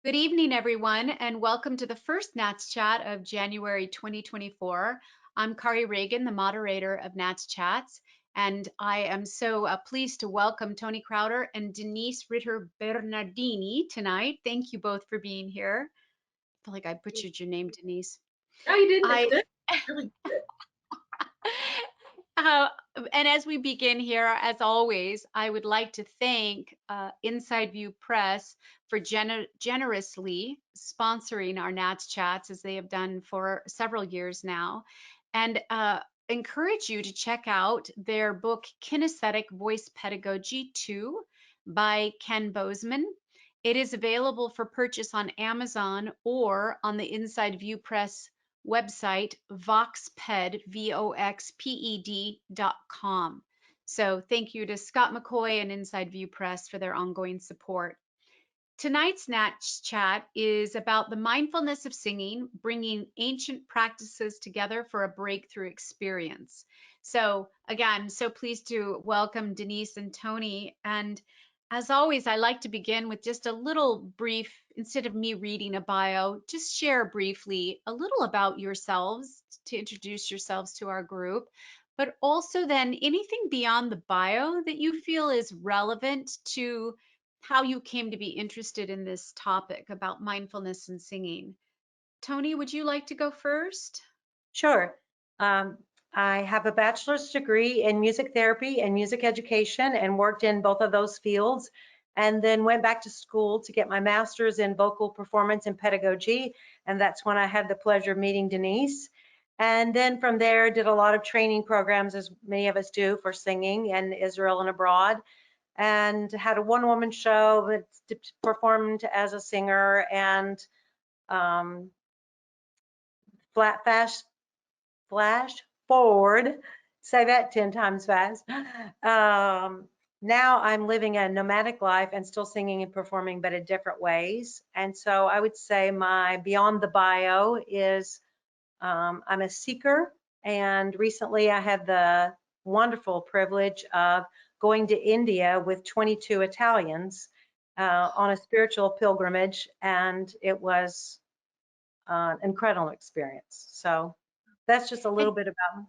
Good evening, everyone, and welcome to the first NATS chat of January 2024. I'm Kari Ragan, the moderator of NATS chats, and I am so pleased to welcome Toni Crowder and Denise Ritter-Bernardini tonight. Thank you both for being here. I feel like I butchered your name, Denise. No, you didn't. I, It's good. Really good. Uh, and as we begin here, as always, I would like to thank Inside View Press for generously sponsoring our NATS chats, as they have done for several years now, and encourage you to check out their book, Kinesthetic Voice Pedagogy 2 by Ken Bozeman. It is available for purchase on Amazon or on the Inside View Press website, voxped, voxped.com. So thank you to Scott McCoy and Inside View Press for their ongoing support. Tonight's NATS chat is about the mindfulness of singing, bringing ancient practices together for a breakthrough experience. So again, so pleased to welcome Denise and Toni. And as always, I like to begin with just a little brief, instead of me reading a bio, just share briefly a little about yourselves to introduce yourselves to our group, but also then anything beyond the bio that you feel is relevant to how you came to be interested in this topic about mindfulness and singing. Toni, would you like to go first? Sure. I have a bachelor's degree in music therapy and music education and worked in both of those fields, and then went back to school to get my master's in vocal performance and pedagogy. And that's when I had the pleasure of meeting Denise. And then from there, did a lot of training programs, as many of us do, for singing in Israel and abroad, and had a one-woman show that performed as a singer, and flash forward, say that 10 times fast. Now I'm living a nomadic life and still singing and performing, but in different ways. And so I would say my beyond the bio is I'm a seeker. And recently I had the wonderful privilege of going to India with 22 Italians on a spiritual pilgrimage. And it was an incredible experience. So that's just a little bit about me.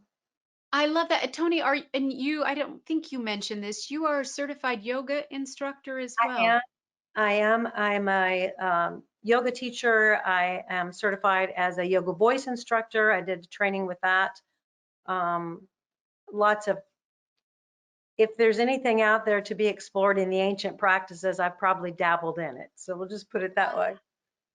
I love that. Toni, and you, I don't think you mentioned this, you are a certified yoga instructor as well. I'm a yoga teacher. I am certified as a yoga voice instructor. I did training with that. Lots of, if there's anything out there to be explored in the ancient practices, I've probably dabbled in it. So we'll just put it that way.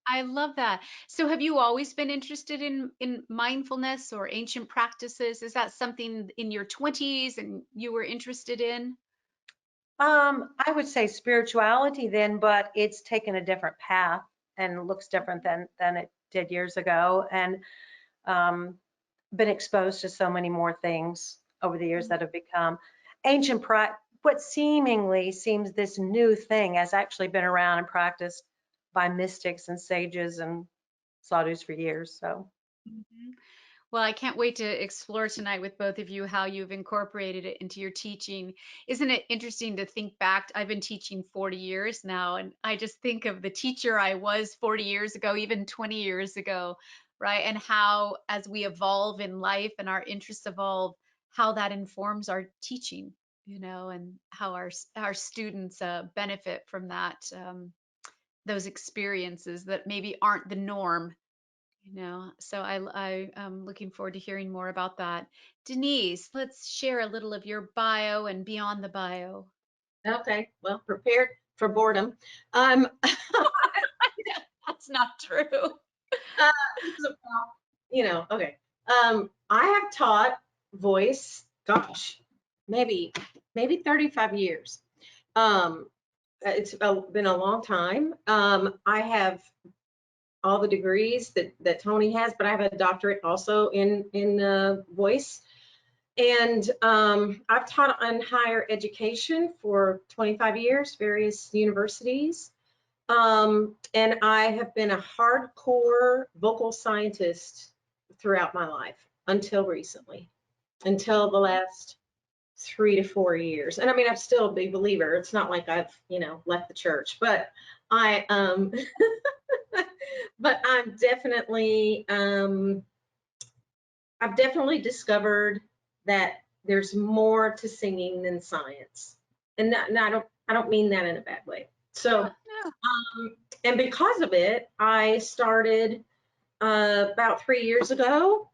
I love that. So have you always been interested in mindfulness or ancient practices? Is that something in your 20s and you were interested in? I would say spirituality then, but it's taken a different path and looks different than it did years ago, and been exposed to so many more things over the years that have become ancient. What seemingly seems this new thing has actually been around and practiced by mystics and sages and sadhus for years. So. Mhm. Well, I can't wait to explore tonight with both of you how you've incorporated it into your teaching. Isn't it interesting to think back? I've been teaching 40 years now, and I just think of the teacher I was 40 years ago, even 20 years ago, right? And how, as we evolve in life and our interests evolve, how that informs our teaching, and how our students benefit from that, those experiences that maybe aren't the norm. So I am looking forward to hearing more about that. Denise, let's share a little of your bio and beyond the bio. Okay. Well, prepared for boredom. That's not true. Okay. I have taught voice, gosh, maybe 35 years. It's been a long time. I have all the degrees that Toni has, but I have a doctorate also in voice. And I've taught on higher education for 25 years, various universities. And I have been a hardcore vocal scientist throughout my life until recently, until the last 3 to 4 years. And I mean, I'm still a big believer. It's not like I've, left the church, but I but I've definitely discovered that there's more to singing than science, and I don't mean that in a bad way. So, Yeah. and because of it, I started about 3 years ago,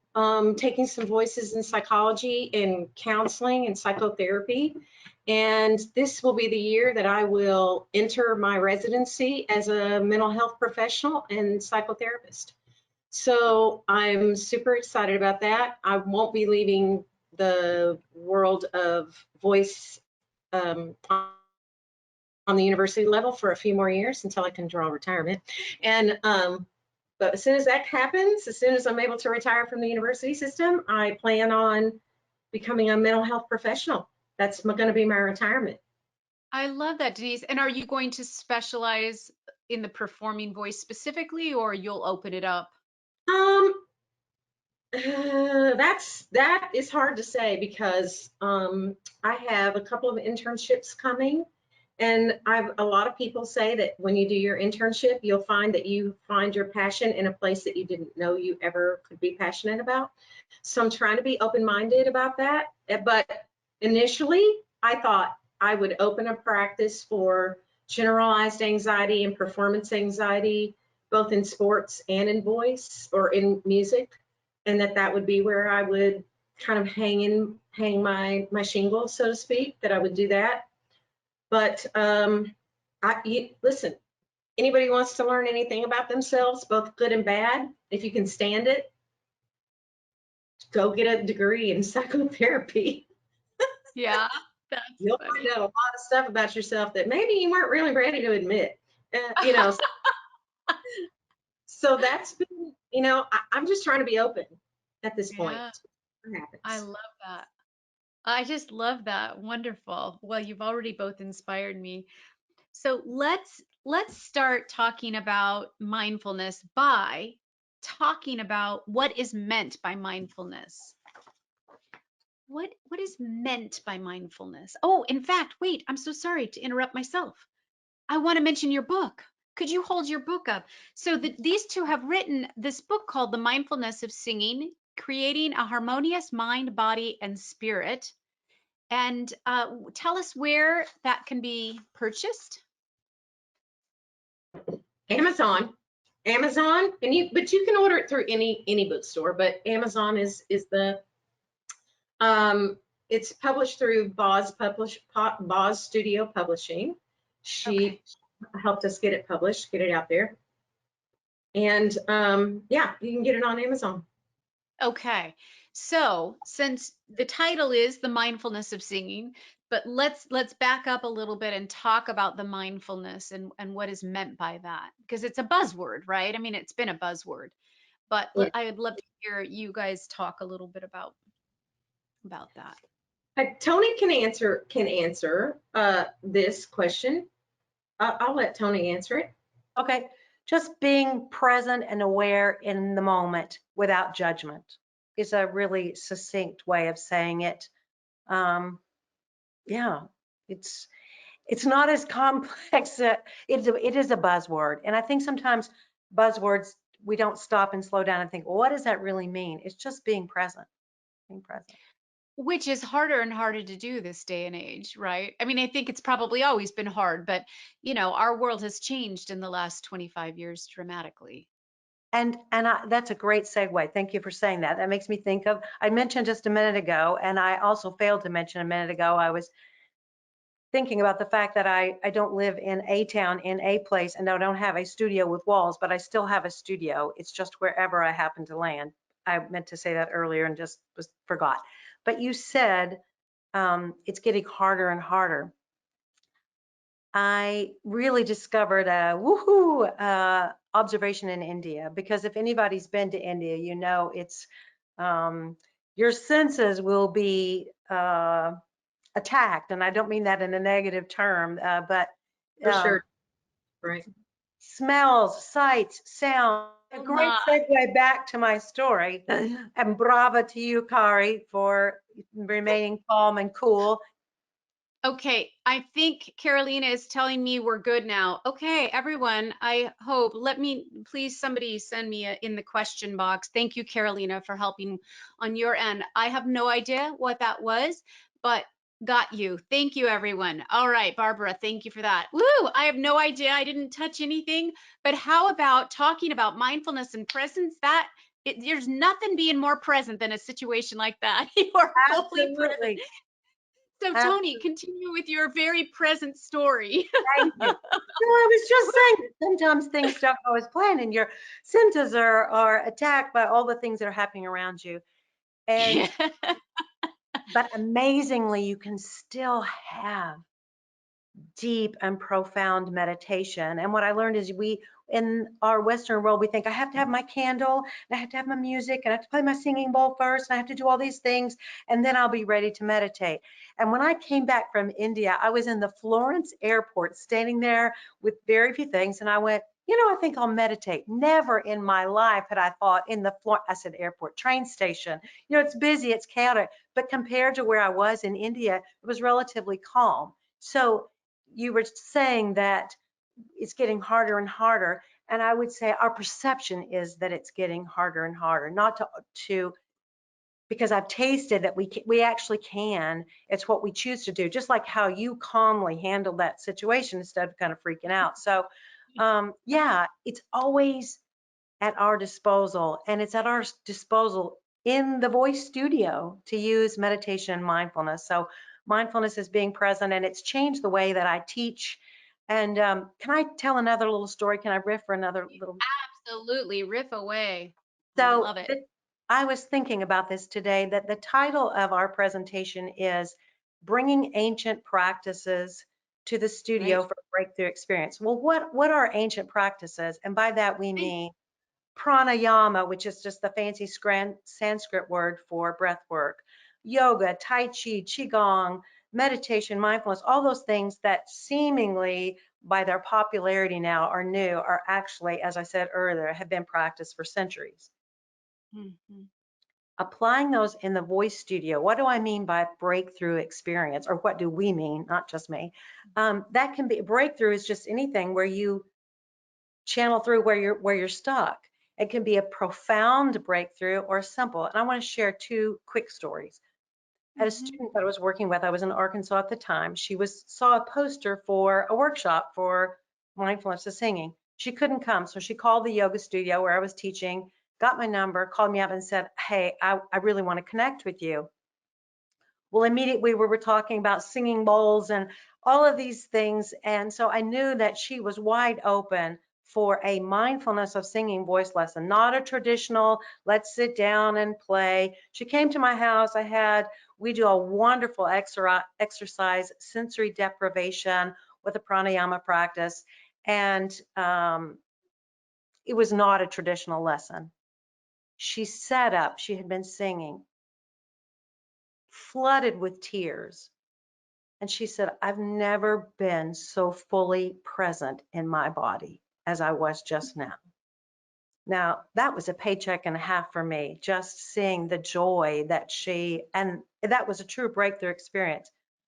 taking some voices in psychology and counseling and psychotherapy. And this will be the year that I will enter my residency as a mental health professional and psychotherapist. So I'm super excited about that. I won't be leaving the world of voice on the university level for a few more years until I can draw retirement. And but as soon as that happens, as soon as I'm able to retire from the university system, I plan on becoming a mental health professional. That's going to be my retirement. I love that, Denise. And are you going to specialize in the performing voice specifically, or you'll open it up? That is hard to say because I have a couple of internships coming, and a lot of people say that when you do your internship, you'll find that you find your passion in a place that you didn't know you ever could be passionate about. So I'm trying to be open-minded about that. But initially, I thought I would open a practice for generalized anxiety and performance anxiety, both in sports and in voice or in music, and that would be where I would kind of hang my shingle, so to speak, that I would do that. But listen, anybody wants to learn anything about themselves, both good and bad, if you can stand it, go get a degree in psychotherapy. Yeah, that's You'll funny. find out a lot of stuff about yourself that maybe you weren't really ready to admit. You know, so that's been, I'm just trying to be open at this point. Yeah, What I happens? love that. I just love that. Wonderful. Well, you've already both inspired me. So let's start talking about mindfulness by talking about what is meant by mindfulness. What is meant by mindfulness? Oh, in fact, wait, I'm so sorry to interrupt myself. I want to mention your book. Could you hold your book up? So these two have written this book called The Mindfulness of Singing, Creating a Harmonious Mind, Body, and Spirit. And tell us where that can be purchased. Amazon, but you can order it through any bookstore. But Amazon is the it's published through 𝗗𝘂𝗲 Studio Publishing. Okay. She helped us get it published, get it out there, and yeah, you can get it on Amazon. Okay. So, since the title is The Mindfulness of Singing, but let's back up a little bit and talk about the mindfulness and what is meant by that, because it's a buzzword, right? I mean, it's been a buzzword, but Yeah. I would love to hear you guys talk a little bit about that. Toni can answer this question. I'll let Toni answer it. Okay, just being present and aware in the moment without judgment is a really succinct way of saying it. Yeah, it's not as complex. It is a buzzword, and I think sometimes buzzwords we don't stop and slow down and think, well, what does that really mean? It's just being present, being present. Which is harder and harder to do this day and age, right? I mean, I think it's probably always been hard, but our world has changed in the last 25 years dramatically. And that's a great segue. Thank you for saying that. That makes me think of, I mentioned just a minute ago, and I also failed to mention a minute ago, I was thinking about the fact that I don't live in a town, in a place, and I don't have a studio with walls, but I still have a studio. It's just wherever I happen to land. I meant to say that earlier and just forgot. But you said it's getting harder and harder. I really discovered a woohoo observation in India, because if anybody's been to India, you know it's your senses will be attacked, and I don't mean that in a negative term, but For sure. Right. smells, sights, sound. A Oh great my. segue back to my story, and brava to you, Kari, for remaining calm and cool. Okay, I think Carolina is telling me we're good now. Okay, everyone, I hope. Let me, please, somebody send me in the question box. Thank you, Carolina, for helping on your end. I have no idea what that was, but got you. Thank you, everyone. All right, Barbara, thank you for that. Woo, I have no idea. I didn't touch anything, but how about talking about mindfulness and presence? There's nothing being more present than a situation like that. You are fully present. Absolutely. So Toni, Absolutely. continue with your very present story. Thank you. So I was just saying that sometimes things don't go as planned and your senses are attacked by all the things that are happening around you. And, Yeah. but amazingly, you can still have deep and profound meditation. And what I learned is in our Western world, we think I have to have my candle, and I have to have my music, and I have to play my singing bowl first, and I have to do all these things, and then I'll be ready to meditate. And when I came back from India, I was in the Florence airport, standing there with very few things, and I went, I think I'll meditate. Never in my life had I thought I said airport, train station. It's busy, it's chaotic, but compared to where I was in India, it was relatively calm. So you were saying that it's getting harder and harder, and I would say our perception is that it's getting harder and harder, not to because I've tasted that we actually can. It's what we choose to do, just like how you calmly handled that situation instead of kind of freaking out. So yeah, it's always at our disposal, and it's at our disposal in the voice studio to use meditation and mindfulness. So mindfulness is being present, and it's changed the way that I teach. And can I tell another little story? Can I riff for another little? Absolutely. Riff away. I So love it. I was thinking about this today, that the title of our presentation is Bringing Ancient Practices to the Right. Studio for Breakthrough Experience. Well, what are ancient practices? And by that we Thank mean pranayama, which is just the fancy Sanskrit word for breath work, yoga, tai chi, qigong, meditation, mindfulness, all those things that seemingly by their popularity now are new are actually, as I said earlier, have been practiced for centuries. Mhm. Applying those in the voice studio, what do I mean by breakthrough experience, or what do we mean, not just me? That can be, breakthrough is just anything where you channel through where you're stuck. It can be a profound breakthrough or simple. And I want to share two quick stories. I had a Mhm. student that I was working with. I was in Arkansas at the time. She saw a poster for a workshop for mindfulness of singing. She couldn't come, so she called the yoga studio where I was teaching, got my number, called me up and said, "Hey, I really want to connect with you." Well, immediately we were talking about singing bowls and all of these things. And so I knew that she was wide open for a mindfulness of singing voice lesson, not a traditional, let's sit down and play. She came to my house. We do a wonderful exercise, sensory deprivation with a pranayama practice. And it was not a traditional lesson. She sat up, she had been singing, flooded with tears. And she said, "I've never been so fully present in my body as I was just now." Now, that was a paycheck and a half for me, just seeing the joy and that was a true breakthrough experience.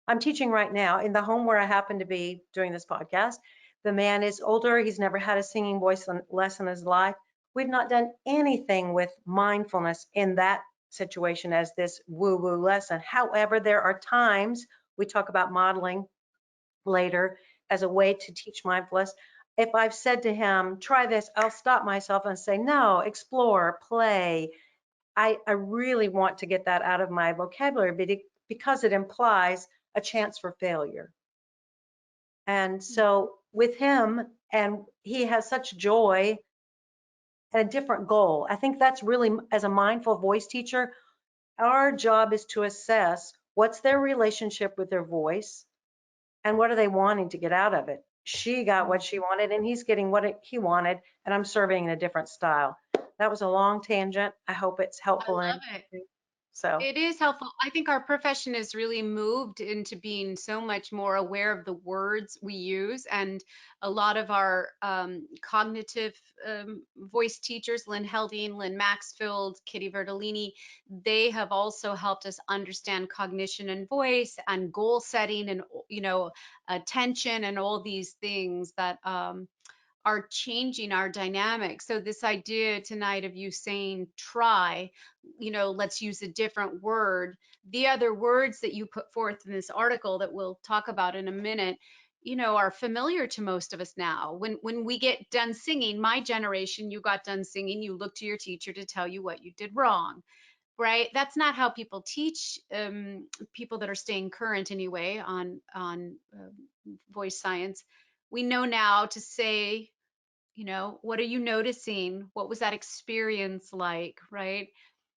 I'm teaching right now in the home where I happen to be doing this podcast. The man is older. He's never had a singing voice lesson in his life. We've not done anything with mindfulness in that situation as this woo-woo lesson. However, there are times we talk about modeling later as a way to teach mindfulness. If I've said to him, try this, I'll stop myself and say, no, explore, play. I really want to get that out of my vocabulary because it implies a chance for failure. And so with him, and he has such joy and a different goal. I think that's really, as a mindful voice teacher, our job is to assess what's their relationship with their voice, and what are they wanting to get out of it. She got what she wanted, and he's getting what he wanted, and I'm serving in a different style. That was a long tangent. I hope it's I helpful. love it. So It is helpful. I think our profession has really moved into being so much more aware of the words we use. And a lot of our cognitive voice teachers, Lynn Helding, Lynn Maxfield, Kitty Verdolini, they have also helped us understand cognition and voice and goal setting and, attention and all these things that are changing our dynamic. So this idea tonight of you saying try, let's use a different word. The other words that you put forth in this article that we'll talk about in a minute, are familiar to most of us now. When we get done singing, my generation, you got done singing, you look to your teacher to tell you what you did wrong, right? That's not how people teach, people that are staying current anyway on voice science. We know now to say, what are you noticing? What was that experience like, right?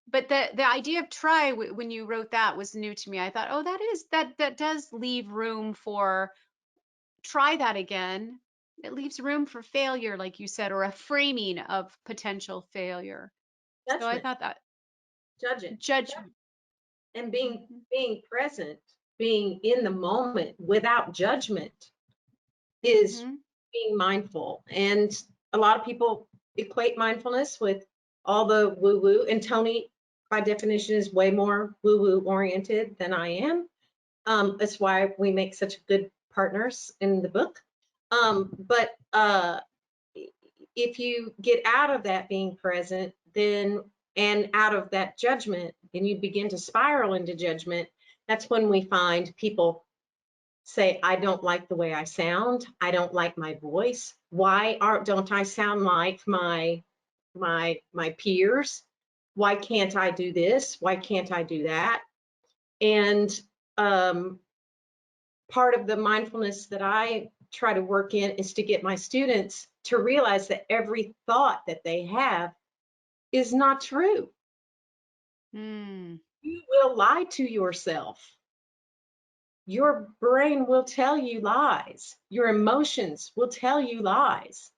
But the idea of try, when you wrote that, was new to me. I thought, oh, that does leave room for try that again. It leaves room for failure, like you said, or a framing of potential failure. So I Judgment, thought that judging, judgment. and Mhm. being present, being in the moment without judgment is Mhm. being mindful. And a lot of people equate mindfulness with all the woo woo. And Toni, by definition, is way more woo woo oriented than I am. That's why we make such good partners in the book. But if you get out of that being present, then and out of that judgment, and you begin to spiral into judgment, that's when we find people say, I don't like the way I sound. I don't like my voice. Why don't I sound like my peers? Why can't I do this? Why can't I do that? And part of the mindfulness that I try to work in is to get my students to realize that every thought that they have is not true. Mm. You will lie to yourself. Your brain will tell you lies. Your emotions will tell you lies.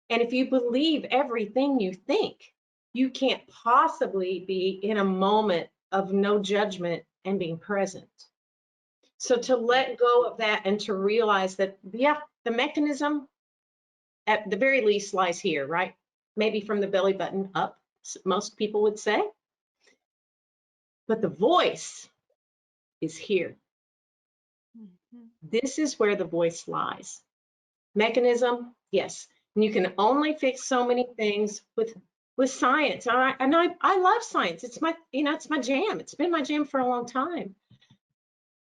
And if you believe everything you think, you can't possibly be in a moment of no judgment and being present. So to let go of that and to realize that, yeah, the mechanism at the very least lies here, right? Maybe from the belly button up, most people would say. But the voice is here. Mhm. This is where the voice lies. Mechanism, yes. And you can only fix so many things with science. I love science. It's my jam. It's been my jam for a long time.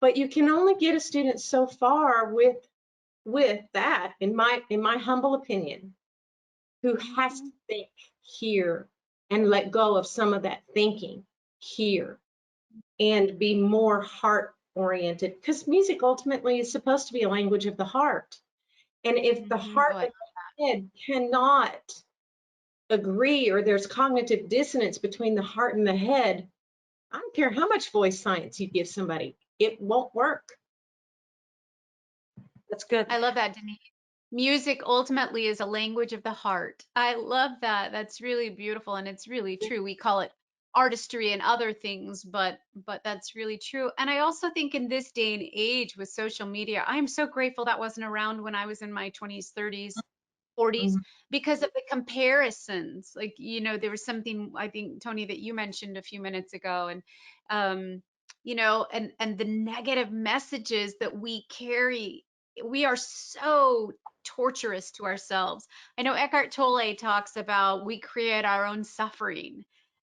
But you can only get a student so far with that, in my humble opinion, who has to Mhm. think here and let go of some of that thinking here and be more heart oriented, because music ultimately is supposed to be a language of the heart. And if the Mhm. heart Oh, and the head cannot agree, or there's cognitive dissonance between the heart and the head, I don't care how much voice science you give somebody, it won't work. that's good. I love that, Denise. Music ultimately is a language of the heart. I love that. That's really beautiful and it's really true. We call it artistry and other things, but that's really true. And I also think in this day and age with social media, I'm so grateful that wasn't around when I was in my 20s, 30s, 40s Mhm. because of the comparisons. Like, there was something I think, Toni, that you mentioned a few minutes ago, and and the negative messages that we carry, we are so torturous to ourselves. I know Eckhart Tolle talks about we create our own suffering.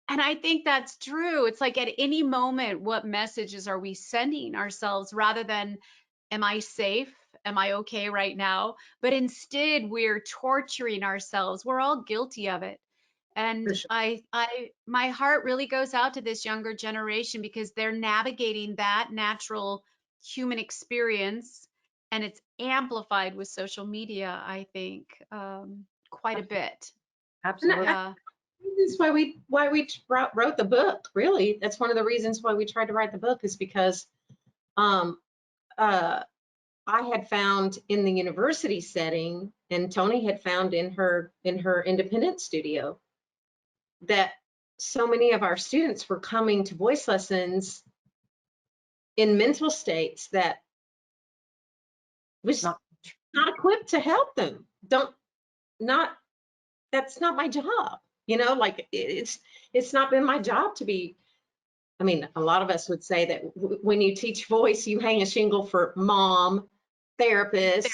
And I think that's true. It's like at any moment, what messages are we sending ourselves rather than, am I safe? Am I okay right now? But instead, we're torturing ourselves. We're all guilty of it. And For sure. my heart really goes out to this younger generation because they're navigating that natural human experience, and it's amplified with social media, I think, quite a bit. And Absolutely. Yeah. that's why we wrote the book. Really, that's one of the reasons why we tried to write the book, is because um, uh, I had found in the university setting, and Toni had found in her independent studio, that so many of our students were coming to voice lessons in mental states that was not equipped to help them. That's not my job. You know, like it's not been my job to be. I mean, a lot of us would say that when you teach voice, you hang a shingle for mom, therapist,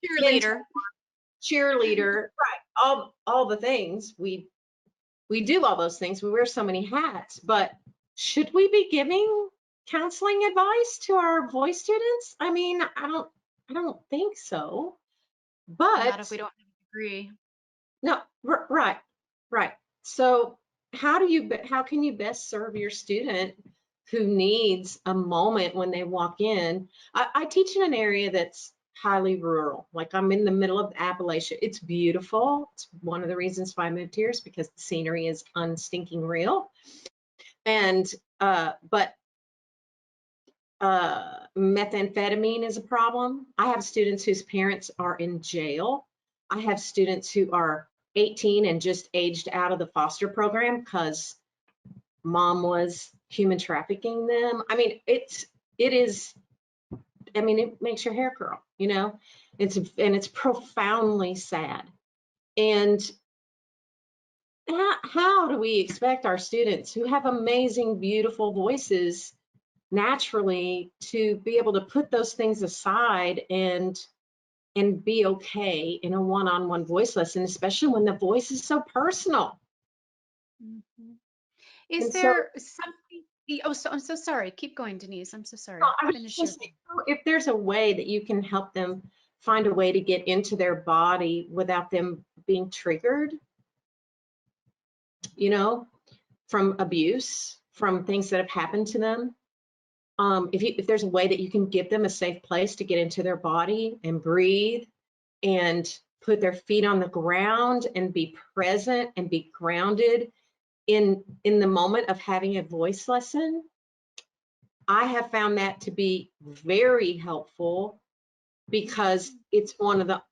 cheerleader, cheerleader, right? All the things we do all those things. We wear so many hats, but should we be giving counseling advice to our voice students? I mean, I don't think so. But not if we don't have a degree. No, right. So how can you best serve your student who needs a moment when they walk in? I teach in an area that's highly rural. Like I'm in the middle of Appalachia. It's beautiful. It's one of the reasons why I moved here is because the scenery is unstinking real. And but methamphetamine is a problem. I have students whose parents are in jail. I have students who are 18 and just aged out of the foster program because mom was human trafficking them. I mean, it makes your hair curl, you know. It's profoundly sad. And how do we expect our students who have amazing, beautiful voices naturally to be able to put those things aside and be okay in a one-on-one voice lesson, especially when the voice is so personal? Mm-hmm. Is And there something? Oh, so I'm so sorry. Keep going, Denise. I'm so sorry. I was just saying, if there's a way that you can help them find a way to get into their body without them being triggered, you know, from abuse, from things that have happened to them. If there's a way that you can give them a safe place to get into their body and breathe and put their feet on the ground and be present and be grounded in the moment of having a voice lesson, I have found that to be very helpful because it's one of the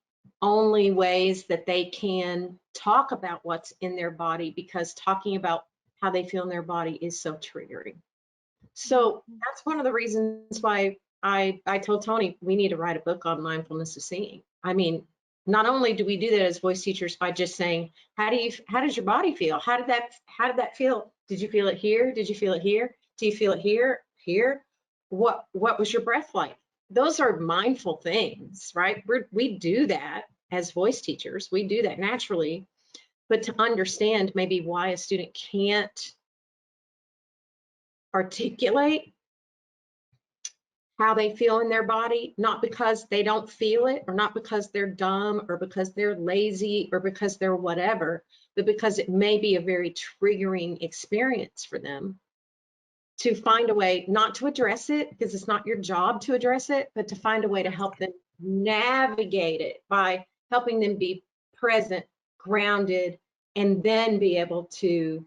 only ways that they can talk about what's in their body, because talking about how they feel in their body is so triggering. So that's one of the reasons why I told Toni we need to write a book on mindfulness of singing. I mean, not only do we do that as voice teachers by just saying, how does your body feel? How did that feel? Did you feel it here? Did you feel it here? Do you feel it here? Here? What was your breath like? Those are mindful things, right? We do that as voice teachers. We do that naturally. But to understand maybe why a student can't articulate how they feel in their body, not because they don't feel it, or not because they're dumb, or because they're lazy, or because they're whatever, but because it may be a very triggering experience for them, to find a way not to address it, because it's not your job to address it, but to find a way to help them navigate it by helping them be present, grounded, and then be able to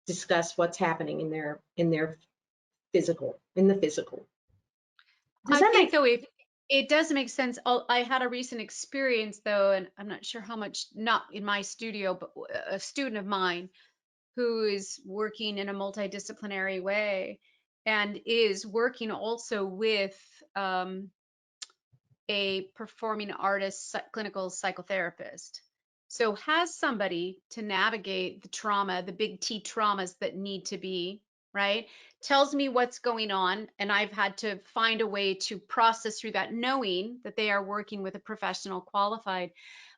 discuss what's happening in the physical. I think though, if it does make sense. I had a recent experience though, and I'm not sure how much, not in my studio, but a student of mine who is working in a multidisciplinary way and is working also with a performing artist, clinical psychotherapist. So has somebody to navigate the trauma, the big T traumas that need to be, right? Tells me what's going on, and I've had to find a way to process through that, knowing that they are working with a professional qualified.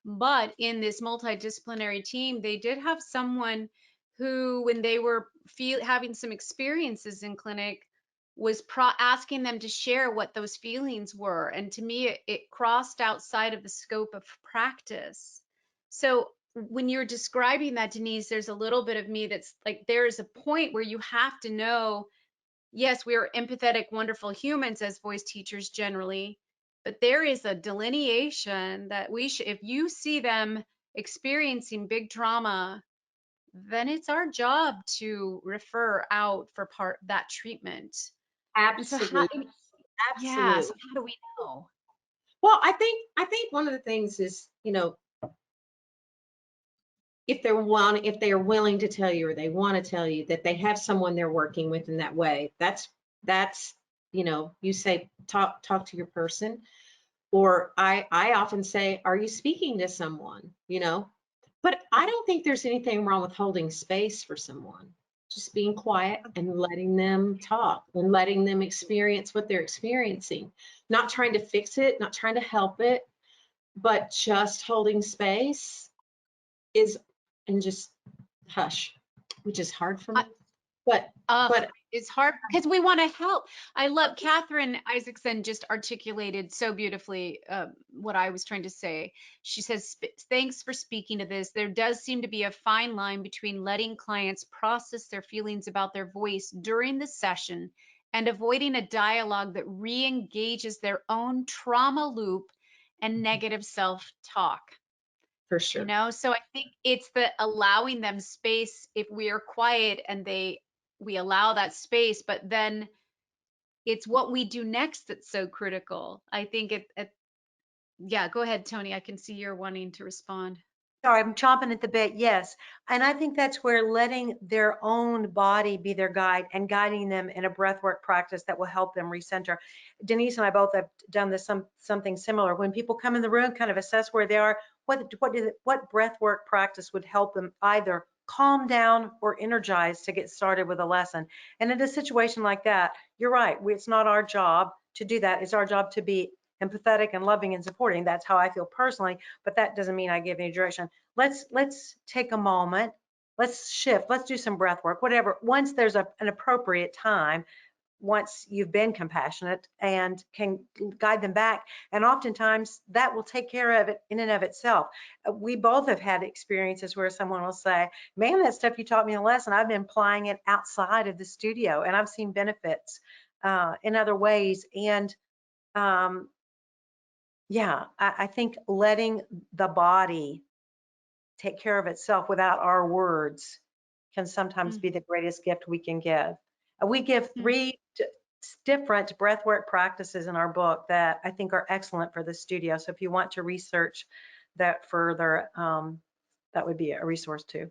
But in this multidisciplinary team, they did have someone who, when they were having some experiences in clinic, was asking them to share what those feelings were. And to me, it crossed outside of the scope of practice. So when you're describing that, Denise, there's a little bit of me that's like, there is a point where you have to know, yes, we are empathetic, wonderful humans as voice teachers generally, but there is a delineation that we should, if you see them experiencing big trauma, then it's our job to refer out for that treatment. Absolutely. Yeah, so how do we know? Well, I think one of the things is, you know, if they are willing to tell you, or they want to tell you that they have someone they're working with in that way. That's you say talk to your person. Or I often say, are you speaking to someone? But I don't think there's anything wrong with holding space for someone. Just being quiet and letting them talk and letting them experience what they're experiencing. Not trying to fix it, not trying to help it, but just holding space and just hush, which is hard for me. But it's hard because we want to help. I love Catherine Isaacson just articulated so beautifully what I was trying to say. She says, thanks for speaking to this. There does seem to be a fine line between letting clients process their feelings about their voice during the session and avoiding a dialogue that re-engages their own trauma loop and negative self-talk. For sure. So I think it's the allowing them space. If we are quiet and we allow that space, but then it's what we do next that's so critical. I think yeah, go ahead, Toni. I can see you're wanting to respond. Sorry, I'm chomping at the bit. Yes. And I think that's where letting their own body be their guide and guiding them in a breathwork practice that will help them recenter. Denise and I both have done this something similar. When people come in the room, kind of assess where they are, what breathwork practice would help them either calm down or energize to get started with a lesson. And in a situation like that, you're right. It's not our job to do that. It's our job to be empathetic and loving and supporting. That's how I feel personally, but that doesn't mean I give any direction. Let's take a moment. Let's shift. Let's do some breath work, whatever. Once there's an appropriate time, once you've been compassionate and can guide them back. And oftentimes that will take care of it in and of itself. We both have had experiences where someone will say, man, that stuff you taught me in a lesson, I've been applying it outside of the studio and I've seen benefits in other ways. And yeah, I think letting the body take care of itself without our words can sometimes be the greatest gift we can give. We give 3 different breathwork practices in our book that I think are excellent for the studio. So if you want to research that further, that would be a resource too.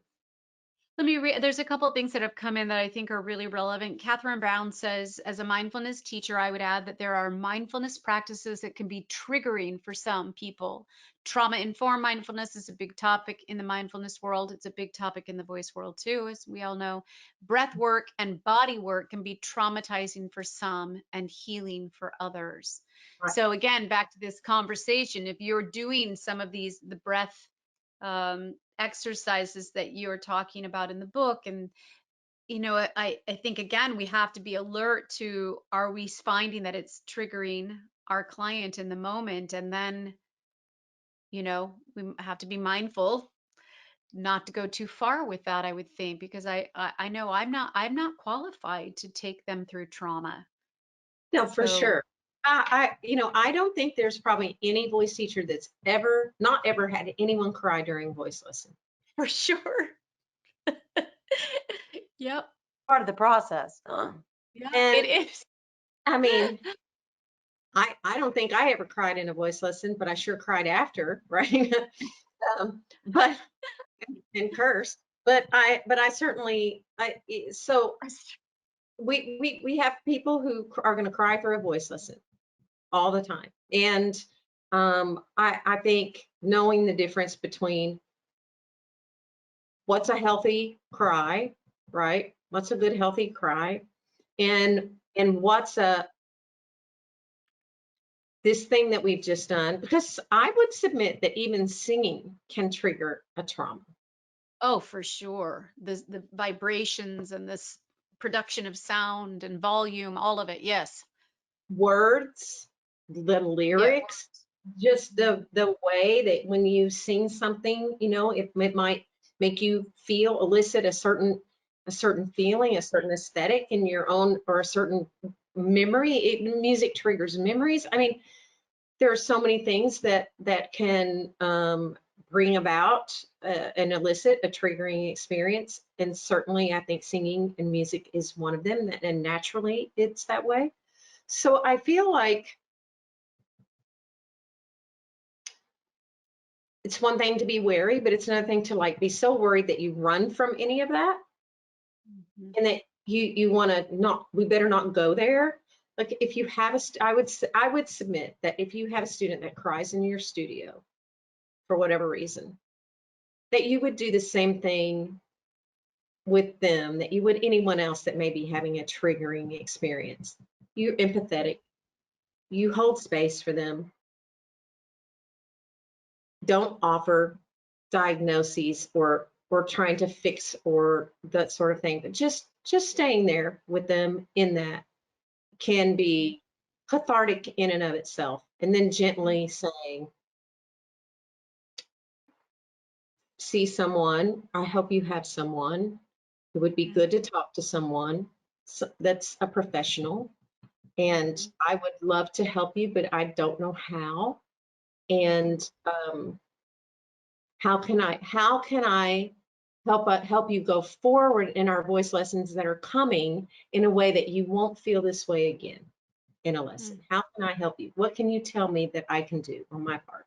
Let me read. There's a couple of things that have come in that I think are really relevant. Catherine Brown says, as a mindfulness teacher, I would add that there are mindfulness practices that can be triggering for some people. Trauma-informed mindfulness is a big topic in the mindfulness world. It's a big topic in the voice world too, as we all know. Breath work and body work can be traumatizing for some and healing for others. Right. So again, back to this conversation, if you're doing some of the breath exercises that you're talking about in the book, and I think again we have to be alert to, are we finding that it's triggering our client in the moment, and then we have to be mindful not to go too far with that, I would think, because I know I'm not qualified to take them through trauma. No, for sure. I don't think there's probably any voice teacher that's not ever had anyone cry during voice lesson. For sure. Yep. Part of the process. Yeah, And it is. I mean, I don't think I ever cried in a voice lesson, but I sure cried after, right? But and cursed. But I certainly so we have people who are going to cry through a voice lesson all the time. And I think knowing the difference between what's a healthy cry, right? What's a good healthy cry, and what's this thing that we've just done, because I would submit that even singing can trigger a trauma. Oh, for sure. The vibrations and this production of sound and volume, all of it. Yes. Words, the lyrics, just the way that when you sing something, it might make you elicit a certain feeling, a certain aesthetic in your own, or a certain memory. Music triggers memories. I mean, there are so many things that can bring about and elicit a triggering experience. And certainly I think singing and music is one of them, and naturally it's that way. So I feel like it's one thing to be wary, but it's another thing to like be so worried that you run from any of that, and that you want to not, we better not go there. Like if you have I would submit that if you have a student that cries in your studio for whatever reason, that you would do the same thing with them that you would anyone else that may be having a triggering experience. You're empathetic. You hold space for them. Don't offer diagnoses or trying to fix or that sort of thing, but just staying there with them in that can be cathartic in and of itself. And then gently saying, see someone, I hope you have someone. It would be good to talk to someone that's a professional, and I would love to help you, but I don't know how. And how can I help you go forward in our voice lessons that are coming in a way that you won't feel this way again in a lesson? How can I help you? What can you tell me that I can do on my part?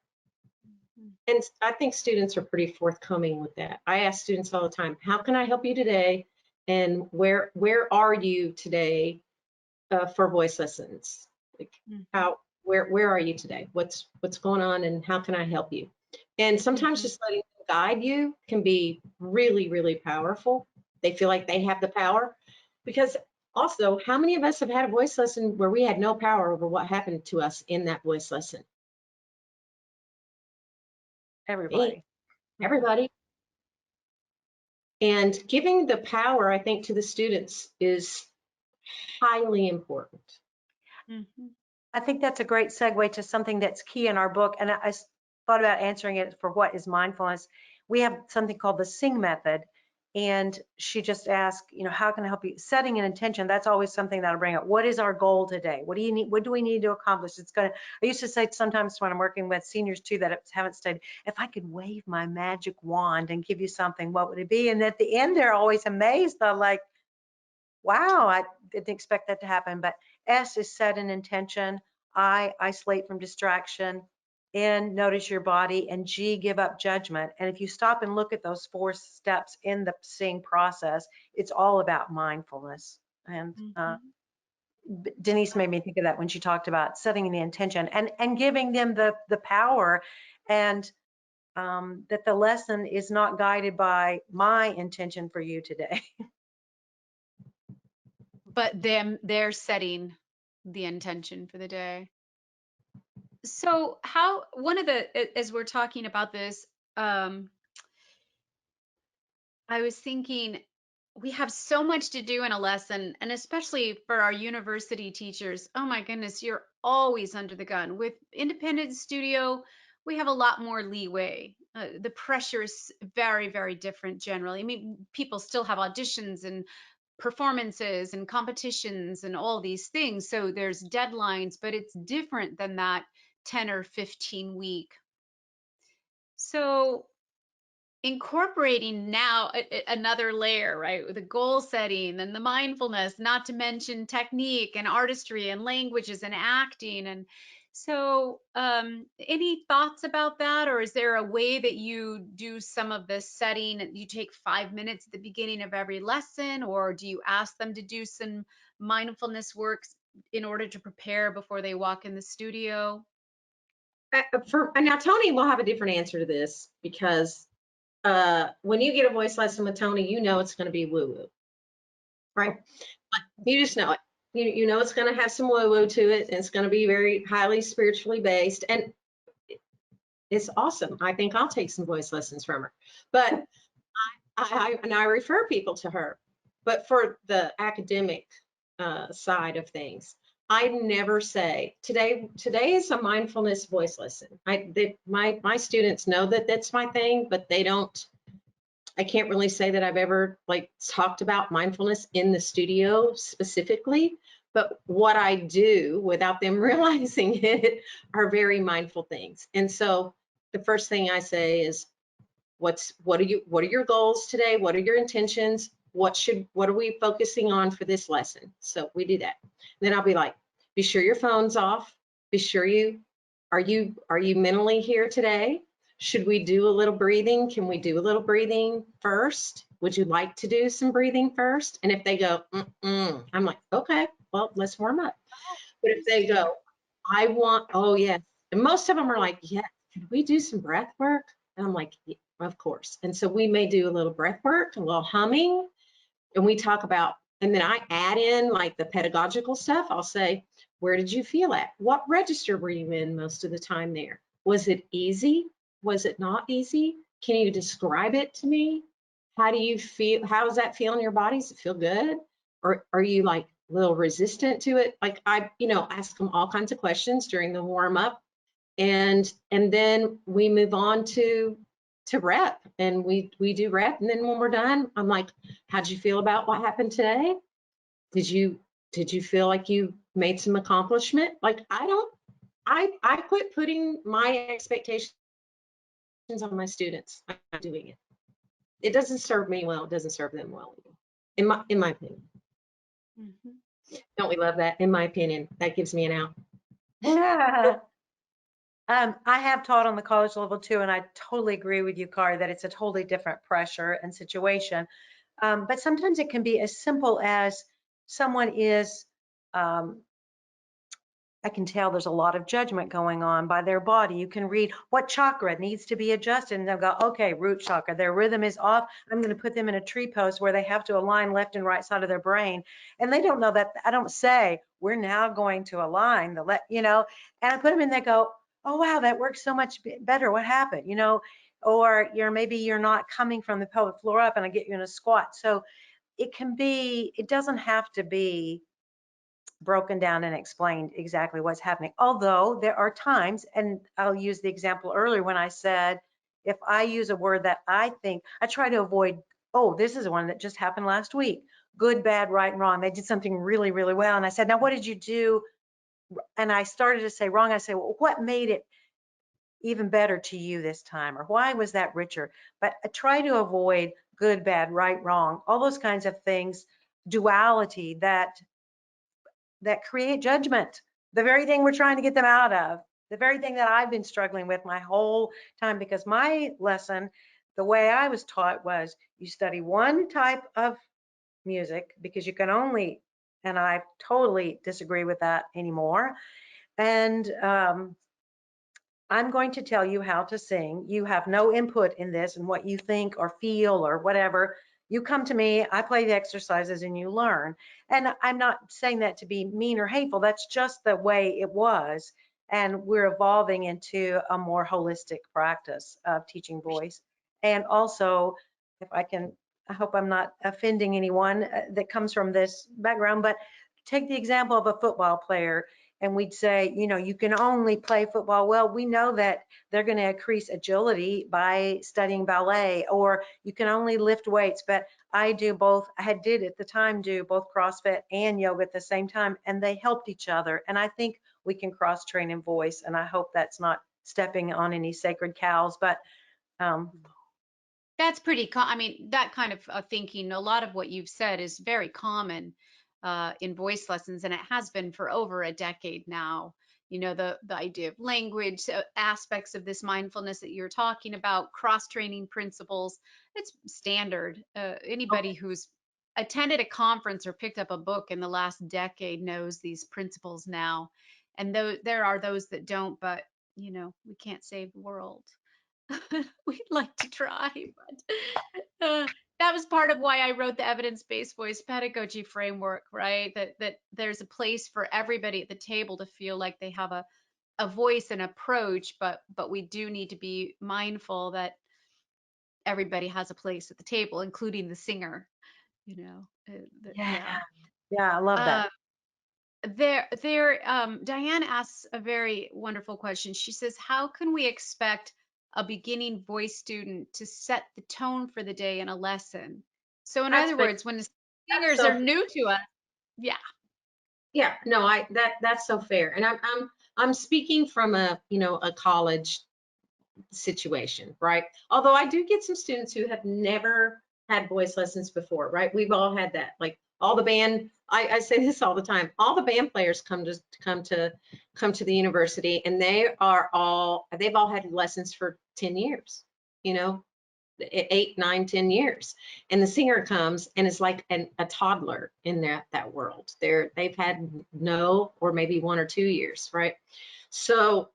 And I think students are pretty forthcoming with that. I ask students all the time, how can I help you today? And where are you today for voice lessons? Like where are you today? What's going on, and how can I help you? And sometimes just letting them guide you can be really, really powerful. They feel like they have the power, because also, how many of us have had a voice lesson where we had no power over what happened to us in that voice lesson? Everybody. Everybody. And giving the power, I think, to the students is highly important. I think that's a great segue to something that's key in our book. And I thought about answering it for what is mindfulness. We have something called the SING method. And she just asked, you know, how can I help you? Setting an intention, that's always something that I bring up. What is our goal today? What do you need? What do we need to accomplish? I used to say sometimes when I'm working with seniors too that haven't studied, if I could wave my magic wand and give you something, what would it be? And at the end, they're always amazed. They're like, wow, I didn't expect that to happen. But S is set an intention. I, isolate from distraction. N, notice your body. And G, give up judgment. And if you stop and look at those 4 steps in the SING process, it's all about mindfulness. And Denise made me think of that when she talked about setting the intention and giving them the power, and that the lesson is not guided by my intention for you today. But they're setting the intention for the day. So as we're talking about this, I was thinking we have so much to do in a lesson, and especially for our university teachers, oh my goodness, you're always under the gun. With independent studio, we have a lot more leeway. The pressure is very, very different generally. I mean, people still have auditions and performances and competitions and all these things. So there's deadlines, but it's different than that 10 or 15 week. So incorporating now another layer, right? The goal setting and the mindfulness, not to mention technique and artistry and languages and acting. And so any thoughts about that? Or is there a way that you do some of the setting? You take 5 minutes at the beginning of every lesson, or do you ask them to do some mindfulness works in order to prepare before they walk in the studio? Now, Toni will have a different answer to this, because when you get a voice lesson with Toni, you know it's going to be woo-woo, right? You just know it. You know it's going to have some woo-woo to it, and it's going to be very highly spiritually based, and it's awesome. I think I'll take some voice lessons from her, but I refer people to her. But for the academic side of things, I never say today is a mindfulness voice lesson. My students know that that's my thing, but they don't. I can't really say that I've ever like talked about mindfulness in the studio specifically, but what I do without them realizing it are very mindful things. And so the first thing I say is, what are your goals today? What are your intentions? What are we focusing on for this lesson? So we do that. Then I'll be like, be sure your phone's off. Be sure are you mentally here today? should we do a little breathing? Can we do a little breathing first? Would you like to do some breathing first? And if they go, I'm like, okay, well, let's warm up. But if they go, I want, oh yes. And most of them are like, yes, can we do some breath work? And I'm like, yeah, of course. And so we may do a little breath work, a little humming, and we talk about, and then I add in like the pedagogical stuff. I'll say, where did you feel at? What register were you in most of the time there? Was it easy? Was it not easy? Can you describe it to me? How do you feel? How does that feel in your body? Does it feel good? Or are you like a little resistant to it? Like I, ask them all kinds of questions during the warm up, and then we move on to rep, and we do rep, and then when we're done, I'm like, how'd you feel about what happened today? Did you feel like you made some accomplishment? Like I quit putting my expectations on my students. I'm not doing it. It doesn't serve me well. It doesn't serve them well either, in my opinion. Mm-hmm. Don't we love that? In my opinion, that gives me an out. Yeah. I have taught on the college level too, and I totally agree with you, Kari, that it's a totally different pressure and situation. But sometimes it can be as simple as someone is, I can tell there's a lot of judgment going on by their body. You can read what chakra needs to be adjusted, and they'll go, okay, root chakra, their rhythm is off. I'm going to put them in a tree pose where they have to align left and right side of their brain. And they don't know that. I don't say, we're now going to align the left, and I put them in, they go, oh, wow, that works so much better. What happened? Or maybe you're not coming from the pelvic floor up, and I get you in a squat. So it doesn't have to be broken down and explained exactly what's happening. Although there are times, and I'll use the example earlier when I said, if I use a word that I think, I try to avoid, oh, this is one that just happened last week. Good, bad, right, and wrong. They did something really, really well. And I said, now what did you do? And I started to say wrong. I say, well, what made it even better to you this time? Or why was that richer? But I try to avoid good, bad, right, wrong, all those kinds of things, duality that create judgment, the very thing we're trying to get them out of, the very thing that I've been struggling with my whole time, because my lesson, the way I was taught was you study one type of music because you can only, and I totally disagree with that anymore. And I'm going to tell you how to sing. You have no input in this and what you think or feel or whatever. You come to me, I play the exercises, and you learn. And I'm not saying that to be mean or hateful. That's just the way it was. And we're evolving into a more holistic practice of teaching voice. And also, if I can, I hope I'm not offending anyone that comes from this background, but take the example of a football player. And we'd say, you can only play football. Well, we know that they're going to increase agility by studying ballet, or you can only lift weights. But I do both. I did at the time do both CrossFit and yoga at the same time, and they helped each other. And I think we can cross train in voice. And I hope that's not stepping on any sacred cows, but That's pretty, I mean, that kind of thinking, a lot of what you've said is very common in voice lessons, and it has been for over a decade now. The idea of language, aspects of this mindfulness that you're talking about, cross-training principles, it's standard. Anybody who's attended a conference or picked up a book in the last decade knows these principles now. And there are those that don't, but, we can't save the world. We'd like to try, but that was part of why I wrote the evidence-based voice pedagogy framework, right? That there's a place for everybody at the table to feel like they have a voice and approach, but we do need to be mindful that everybody has a place at the table, including the singer. yeah, I love that. Diane asks a very wonderful question. She says, how can we expect a beginning voice student to set the tone for the day in a lesson? So in other words, when singers are new to us, yeah, no, that's so fair. And I'm speaking from a college situation, right? Although I do get some students who have never had voice lessons before, right? We've all had that. Like, all the band, I say this all the time, all the band players come to the university, and they've all had lessons for 10 years, you know, 8, 9, 10 years. And the singer comes and is like a toddler in that world. They've had no, or maybe 1 or 2 years, right? So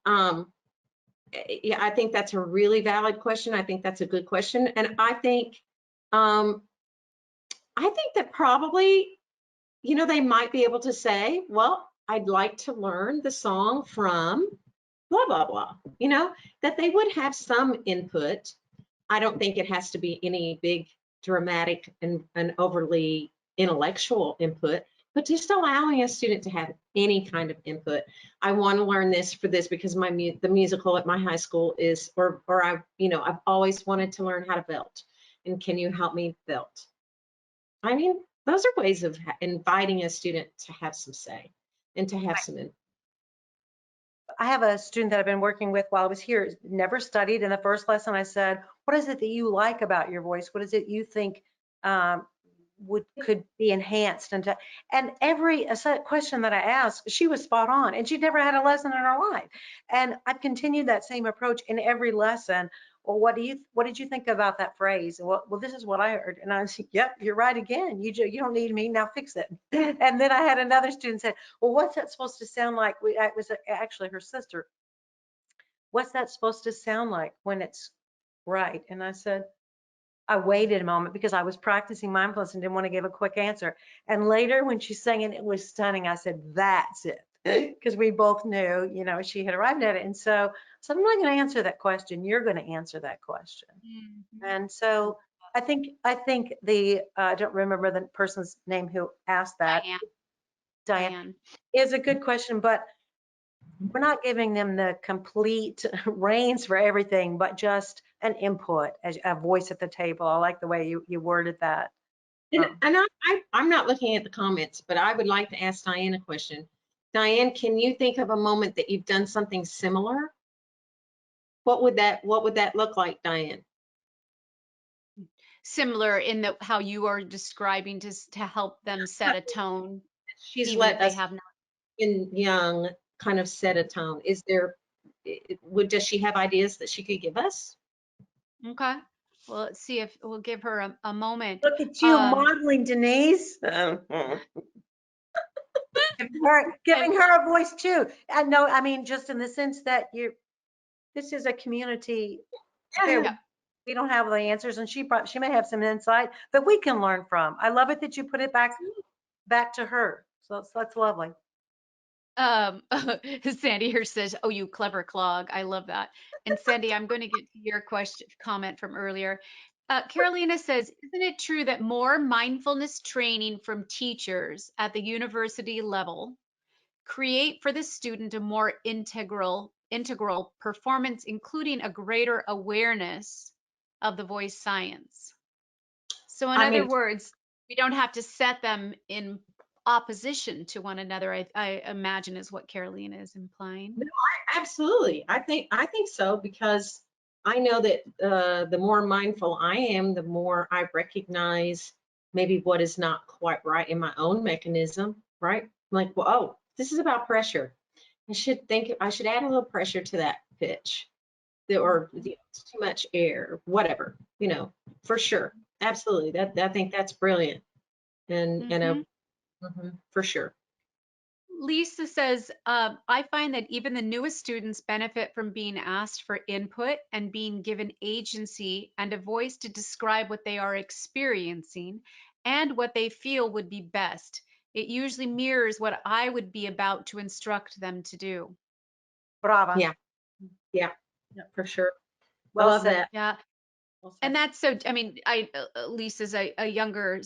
yeah, I think that's a really valid question. I think that's a good question. And I think that probably, you know, they might be able to say, well, I'd like to learn the song from blah, blah, blah, you know, that they would have some input. I don't think it has to be any big dramatic and overly intellectual input, but just allowing a student to have any kind of input. I want to learn this for this because the musical at my high school is, or I've always wanted to learn how to belt, and can you help me belt? I mean, those are ways of inviting a student to have some say and to have some input. I have a student that I've been working with while I was here, never studied. In the first lesson, I said, what is it that you like about your voice? What is it you think could be enhanced? And every question that I asked, she was spot on, and she'd never had a lesson in her life. And I've continued that same approach in every lesson. Well, what did you think about that phrase? Well, this is what I heard. And I said, yep, you're right again. You don't need me, now fix it. And then I had another student say, well, what's that supposed to sound like? It was actually her sister. What's that supposed to sound like when it's right? And I said, I waited a moment because I was practicing mindfulness and didn't want to give a quick answer. And later when she sang it, it was stunning. I said, that's it. Because we both knew, you know, she had arrived at it. And so I'm not going to answer that question. You're going to answer that question. Mm-hmm. And so I think the I don't remember the person's name who asked that. Diane is a good question, but we're not giving them the complete reins for everything, but just an input, as a voice at the table. I like the way you worded that. And I'm not looking at the comments, but I would like to ask Diane a question. Diane, can you think of a moment that you've done something similar? What would that look like, Diane? Similar in how you are describing, just to help them set a tone. She's let us in young kind of set a tone. Is there, does she have ideas that she could give us? Okay. Well, let's see if we'll give her a moment. Look at you modeling, Denise. Giving her a voice too. And no, I mean, just in the sense that this is a community. Yeah. We don't have the answers, and she may have some insight that we can learn from. I love it that you put it back to her. So that's lovely. Sandy here says, oh, you clever clog. I love that. And Sandy, I'm going to get to your comment from earlier. Carolina says, isn't it true that more mindfulness training from teachers at the university level create for the student a more integral performance, including a greater awareness of the voice science? So in other words, we don't have to set them in opposition to one another, I imagine is what Carolina is implying. No, absolutely. I think so, because I know that the more mindful I am, the more I recognize maybe what is not quite right in my own mechanism, right? Like, well, oh, this is about pressure. I should add a little pressure to that pitch, or it's too much air, whatever, you know, for sure. Absolutely. I think that's brilliant. And for sure. Lisa says, I find that even the newest students benefit from being asked for input and being given agency and a voice to describe what they are experiencing and what they feel would be best. It usually mirrors what I would be about to instruct them to do. Brava. Yeah, for sure. Well I love said. that. Yeah. And that's so, I mean, Lisa's a younger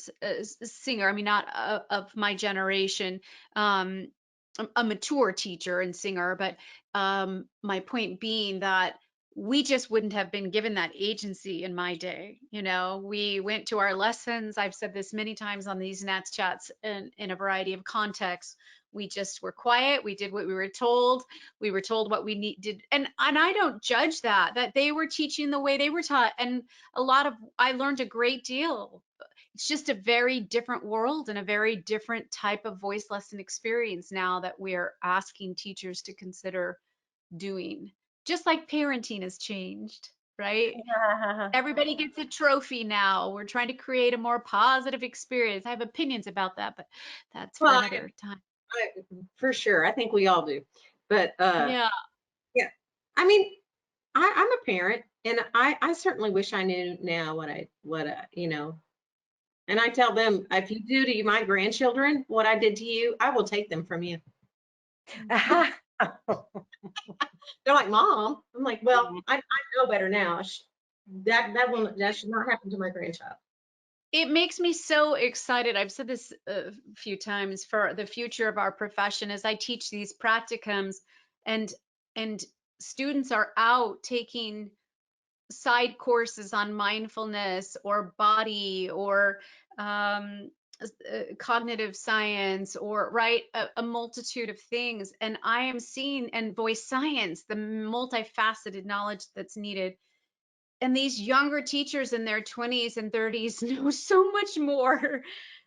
singer, I mean, not of my generation, a mature teacher and singer, but my point being that we just wouldn't have been given that agency in my day. You know, we went to our lessons. I've said this many times on these NATS chats in a variety of contexts. We just were quiet. We did what we were told. We were told what we needed. And I don't judge that they were teaching the way they were taught. And I learned a great deal. it's just a very different world and a very different type of voice lesson experience now that we're asking teachers to consider doing. Just like parenting has changed, right? Everybody gets a trophy now. We're trying to create a more positive experience. I have opinions about that, but that's for Well, another time. for sure. I think we all do. But Yeah. yeah, I mean, I'm a parent, and I certainly wish I knew now what and I tell them, if you do to my grandchildren what I did to you, I will take them from you. They're like, Mom. I'm like, well, I know better now. That should not happen to my grandchild. It makes me so excited. I've said this a few times for the future of our profession as I teach these practicums, and and students are out taking side courses on mindfulness or body or cognitive science or right a multitude of things, and I am seeing, and voice science, the multifaceted knowledge that's needed, and these younger teachers in their 20s and 30s know so much more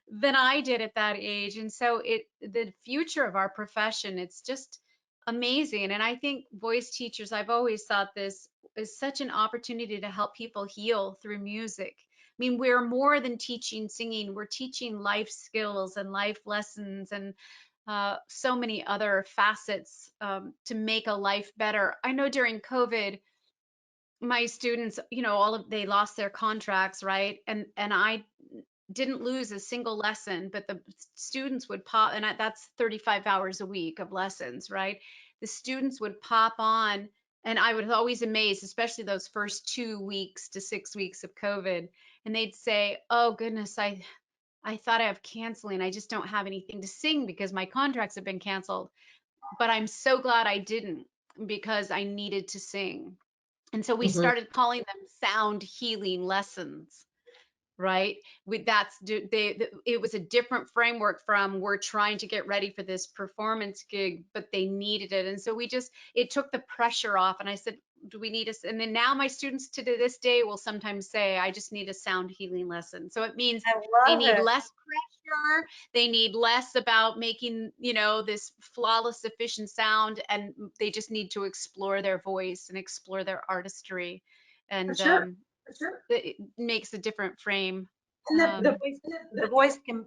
than I did at that age. And so the future of our profession, it's just amazing. And I think voice teachers, I've always thought this is such an opportunity to help people heal through music. I mean, we're more than teaching singing, we're teaching life skills and life lessons and so many other facets to make a life better. I know during COVID, my students, they lost their contracts, right? And I didn't lose a single lesson, but the students would pop, and that's 35 hours a week of lessons, right? The students would pop on, and I was always amazed, especially those first 2 weeks to 6 weeks of COVID, and they'd say, "Oh goodness, I thought I have canceling. I just don't have anything to sing because my contracts have been canceled, but I'm so glad I didn't because I needed to sing." And so we Mhm. started calling them sound healing lessons, right? It was a different framework from we're trying to get ready for this performance gig, but they needed it. And so it took the pressure off. And I said, do we need and then now my students to this day will sometimes say, I just need a sound healing lesson. So it means they I love need it. less pressure. They need less about making, this flawless, efficient sound. And they just need to explore their voice and explore their artistry. For And sure. For sure. it makes a different frame. And Um, The voice can,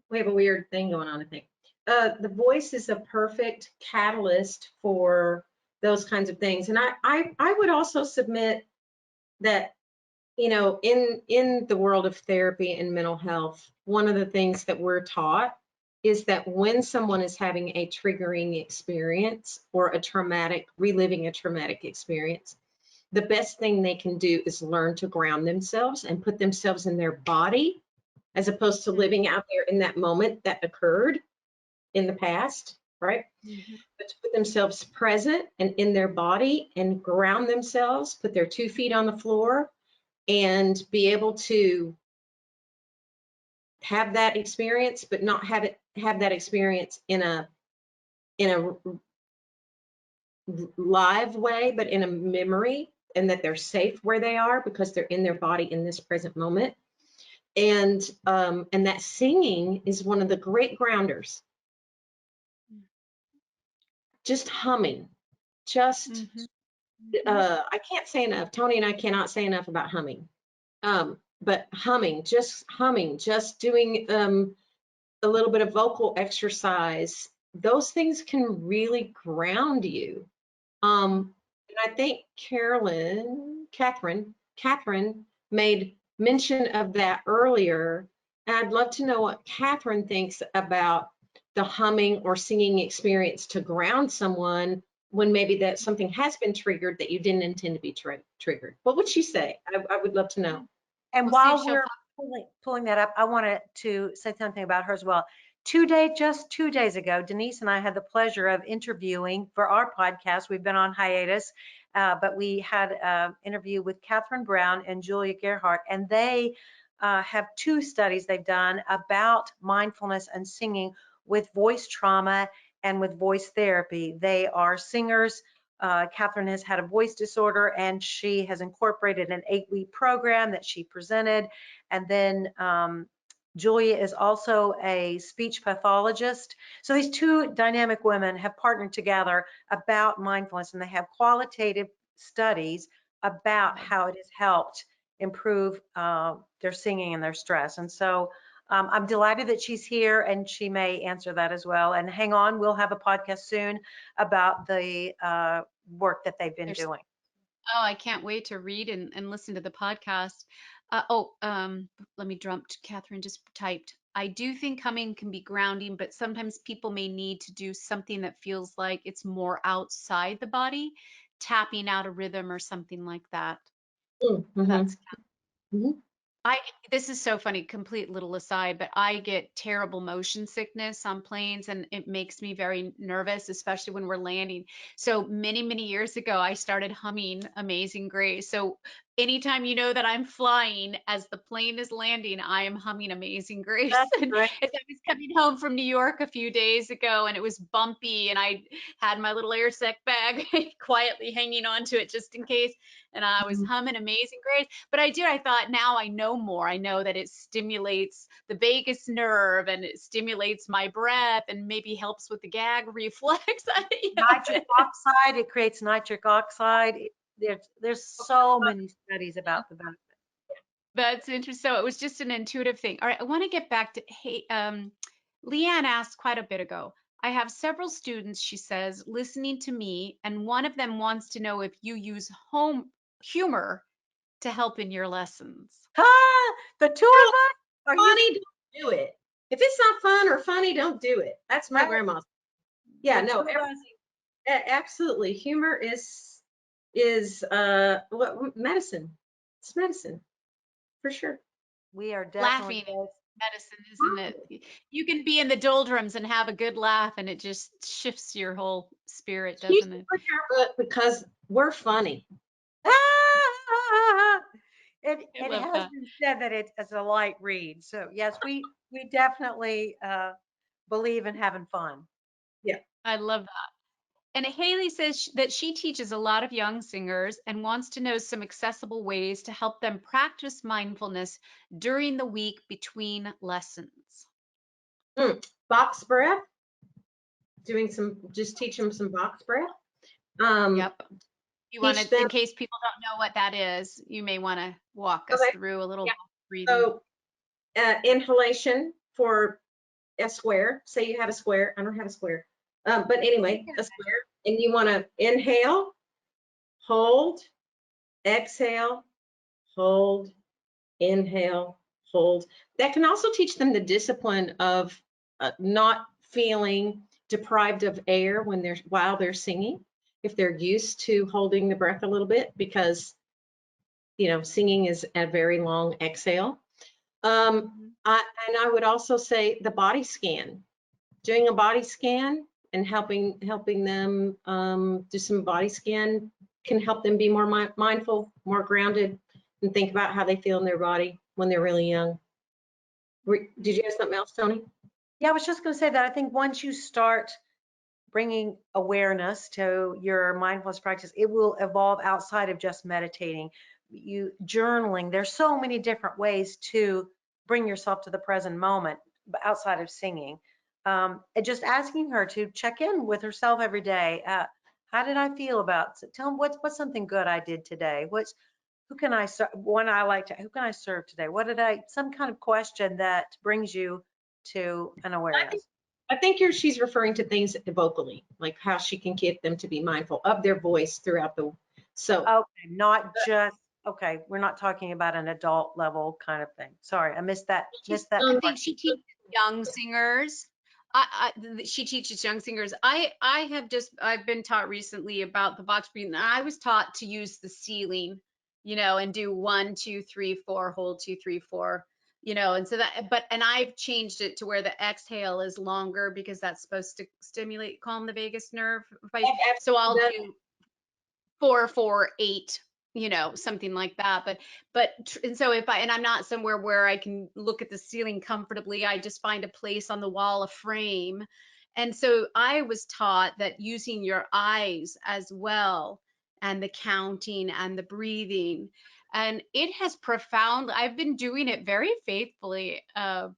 we have a weird thing going on, I think. The voice is a perfect catalyst for those kinds of things. And I would also submit that, in the world of therapy and mental health, one of the things that we're taught is that when someone is having a triggering experience or reliving a traumatic experience, the best thing they can do is learn to ground themselves and put themselves in their body, as opposed to living out there in that moment that occurred in the past, right? Mhm. But to put themselves present and in their body and ground themselves, put their 2 feet on the floor, and be able to have that experience, but not have that experience in a live way, but in a memory, and that they're safe where they are because they're in their body in this present moment. And that singing is one of the great grounders. Just humming, just Mhm. I can't say enough. Toni and I cannot say enough about humming. But humming, just doing a little bit of vocal exercise, those things can really ground you. And I think Catherine made mention of that earlier. And I'd love to know what Catherine thinks about the humming or singing experience to ground someone when maybe that something has been triggered that you didn't intend to be triggered. What would she say? I would love to know. and We'll see if while she'll we're pulling that up, I wanted to say something about her as well. Just 2 days ago, Denise and I had the pleasure of interviewing for our podcast. We've been on hiatus, but we had an interview with Catherine Brown and 𝗚𝘂𝗲𝘀, and they have 2 studies they've done about mindfulness and singing with voice trauma and with voice therapy. They are singers Catherine has had a voice disorder, and she has incorporated an 8-week program that she presented. And then Julia is also a speech pathologist. So these two dynamic women have partnered together about mindfulness, and they have qualitative studies about how it has helped improve their singing and their stress. And so I'm delighted that she's here, and she may answer that as well. And hang on, we'll have a podcast soon about the work that they've been doing. Oh, I can't wait to read and listen to the podcast. Let me Catherine just typed. I do think humming can be grounding, but sometimes people may need to do something that feels like it's more outside the body, tapping out a rhythm or something like that. Mm-hmm. That's Mm-hmm. this is so funny, complete little aside, but I get terrible motion sickness on planes, and it makes me very nervous, especially when we're landing. So many years ago, I started humming Amazing Grace. So anytime you know that I'm flying, as the plane is landing, I am humming Amazing Grace. That's And great. as I was coming home from New York a few days ago, and it was bumpy, and I had my little airsack bag quietly hanging onto it just in case, and I was humming Amazing Grace. But I thought, now I know more. I know that it stimulates the vagus nerve, and it stimulates my breath, and maybe helps with the gag reflex. Nitric oxide, it creates nitric oxide. There's so many studies about the benefit. That's interesting. So it was just an intuitive thing. All right, I want to get back to, hey, Leanne asked quite a bit ago. I have several students, she says, listening to me, and one of them wants to know if you use humor to help in your lessons. The two of us? Are Funny, you? don't do it. If it's not fun or funny, don't do it. That's my grandma's. Yeah, no, absolutely. Humor is medicine. It's medicine for sure. We are Laughing definitely. is medicine, isn't it? You can be in the doldrums and have a good laugh, and it just shifts your whole spirit, doesn't it? Because we're funny. It Love has that. been said that it's a light read. So yes, we definitely believe in having fun. Yeah. I love that. And Haley says that she teaches a lot of young singers and wants to know some accessible ways to help them practice mindfulness during the week between lessons. Box breath. Just teach them some box breath. Yep. You want to, them. in case people don't know what that is, you may want to walk us through a little breathing. So inhalation for a square. Say you have a square. I don't have a square. But anyway, a square. And you want to inhale, hold, exhale, hold, inhale, hold. That can also teach them the discipline of not feeling deprived of air while they're singing, if they're used to holding the breath a little bit, because singing is a very long exhale. I would also say the body scan, doing a body scan and helping them do some body scan can help them be more mindful, more grounded, and think about how they feel in their body when they're really young. Did you have something else, Toni? Yeah, I was just going to say that I think once you start bringing awareness to your mindfulness practice, it will evolve outside of just meditating. You journaling, there's so many different ways to bring yourself to the present moment outside of singing. And just asking her to check in with herself every day. How did I feel about? Tell them what's something good I did today. Who can I serve? Who can I serve today? Some kind of question that brings you to an awareness. I think she's referring to things vocally, like how she can get them to be mindful of their voice throughout the. So okay, not just okay. We're not talking about an adult level kind of thing. Sorry, I missed that. I think she teaches young singers. She teaches young singers. I've been taught recently about the box breathing. I was taught to use the ceiling, and do 1, 2, 3, 4, hold 2, 3, 4, and so and I've changed it to where the exhale is longer, because that's supposed to calm the vagus nerve. So I'll do 4, 4, 8, something like that. And so and I'm not somewhere where I can look at the ceiling comfortably, I just find a place on the wall, a frame, And so I was taught that using your eyes as well, and the counting and the breathing, and it has profound. I've been doing it very faithfully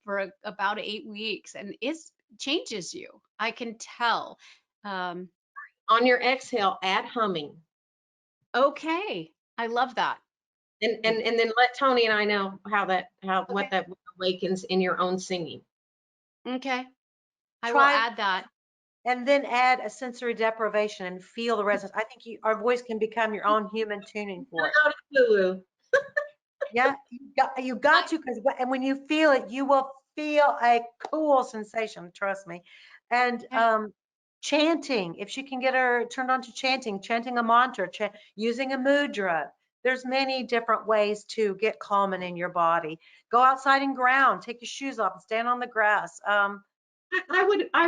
for about 8 weeks, and it changes you. I can tell. Um, On your exhale, add humming. okay, I love that. And then let Toni and I know Okay. what that awakens in your own singing. Okay, I will Try add that. and then add a sensory deprivation and feel the resonance. I think our voice can become your own human tuning fork. Not woo-woo. Yeah, you got to, because and when you feel it, you will feel a cool sensation, trust me. And Okay. chanting, if she can get her turned on to chanting a mantra, using a mudra. There's many different ways to get calming in your body. Go outside and ground, take your shoes off and stand on the grass. I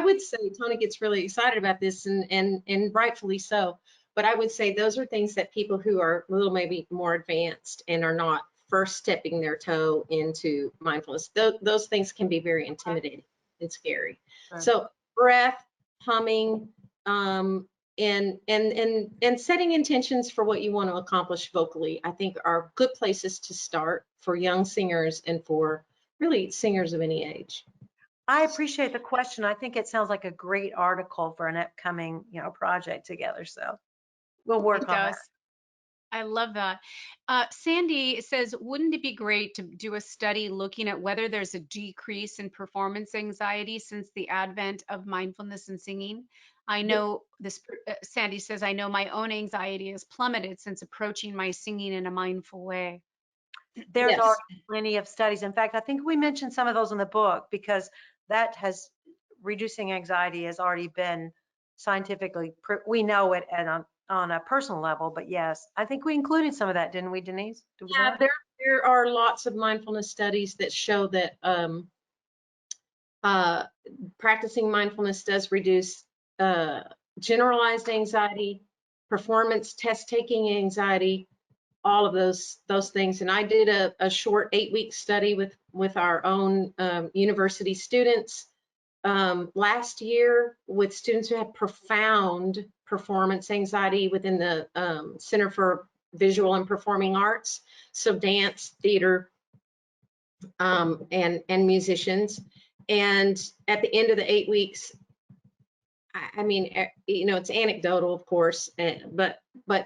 would say Toni gets really excited about this, and rightfully so. But I would say those are things that people who are a little maybe more advanced and are not first stepping their toe into mindfulness, those things can be very intimidating and scary. Sure. So breath, humming, and setting intentions for what you want to accomplish vocally, I think are good places to start for young singers and for really singers of any age. I appreciate the question. I think it sounds like a great article for an upcoming, project together. So we'll work It on that. does. I love that. Sandy says, wouldn't it be great to do a study looking at whether there's a decrease in performance anxiety since the advent of mindfulness and singing? I know this, Sandy says, I know my own anxiety has plummeted since approaching my singing in a mindful way. There's Yes. already plenty of studies. In fact, I think we mentioned some of those in the book because that has reducing anxiety has already been scientifically, we know it on a personal level, but yes, I think we included some of that, didn't we, Denise? Did we Yeah, not? there are lots of mindfulness studies that show that practicing mindfulness does reduce generalized anxiety, performance test taking anxiety, all of those things. And I did a short 8-week study with our own university students last year with students who had profound performance anxiety within the Center for Visual and Performing Arts, so dance, theater, and musicians. And at the end of the 8 weeks, I mean, it's anecdotal, of course, but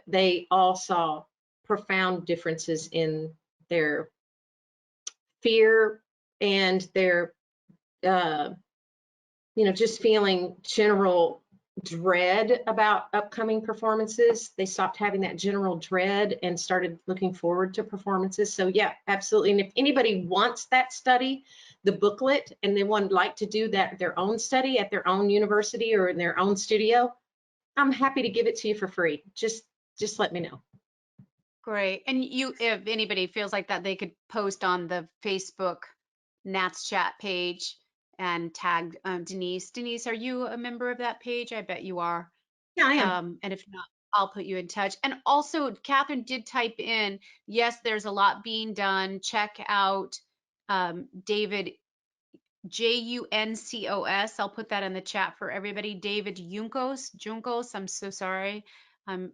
they all saw profound differences in their fear and their, just feeling general dread about upcoming performances. They stopped having that general dread and started looking forward to performances. So yeah, absolutely. And if anybody wants that study, the booklet, and they would like to do that their own study at their own university or in their own studio, I'm happy to give it to you for free. Just let me know. Great. And if anybody feels like that, they could post on the Facebook NATS chat page and tag Denise. Denise, are you a member of that page? I bet you are. Yeah, I am. And if not, I'll put you in touch. And also, Catherine did type in, yes, there's a lot being done. Check out David, J-U-N-C-O-S. I'll put that in the chat for everybody. David Junkos. I'm so sorry. I'm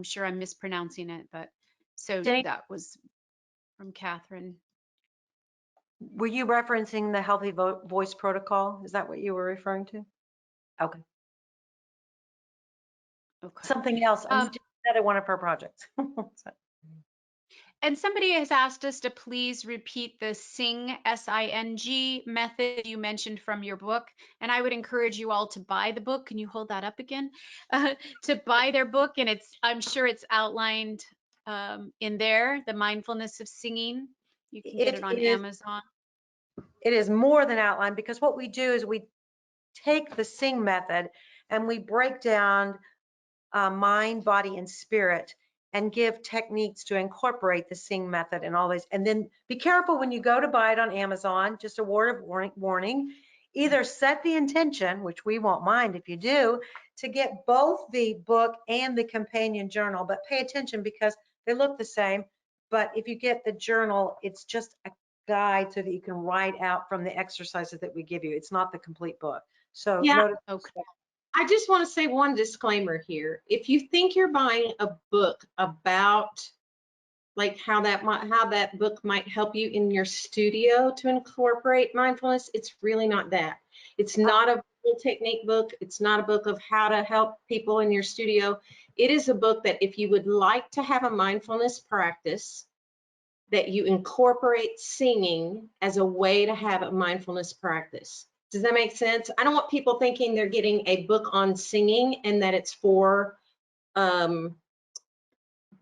sure I'm mispronouncing it, but so Denise, that was from Catherine. were you referencing the healthy voice protocol? Is that what you were referring to? Okay. Okay. Something else. Another one of her projects. And somebody has asked us to please repeat the Sing, S-I-N-G method you mentioned from your book. And I would encourage you all to buy the book. Can you hold that up again? To buy their book. And I'm sure it's outlined in there, The Mindfulness of Singing. You can get it on Amazon. It is more than outlined because what we do is we take the Sing method and we break down mind, body, and spirit and give techniques to incorporate the Sing method and all this. And then be careful when you go to buy it on Amazon, just a word of warning, either set the intention, which we won't mind if you do, to get both the book and the companion journal, but pay attention because they look the same. But if you get the journal, it's just a guide so that you can write out from the exercises that we give you. It's not the complete book. So Yeah. notice. Okay. I just want to say one disclaimer here. If you think you're buying a book about like how that book might help you in your studio to incorporate mindfulness, it's really not that. It's not a full technique book. It's not a book of how to help people in your studio. It is a book that if you would like to have a mindfulness practice, that you incorporate singing as a way to have a mindfulness practice. Does that make sense? I don't want people thinking they're getting a book on singing and that it's for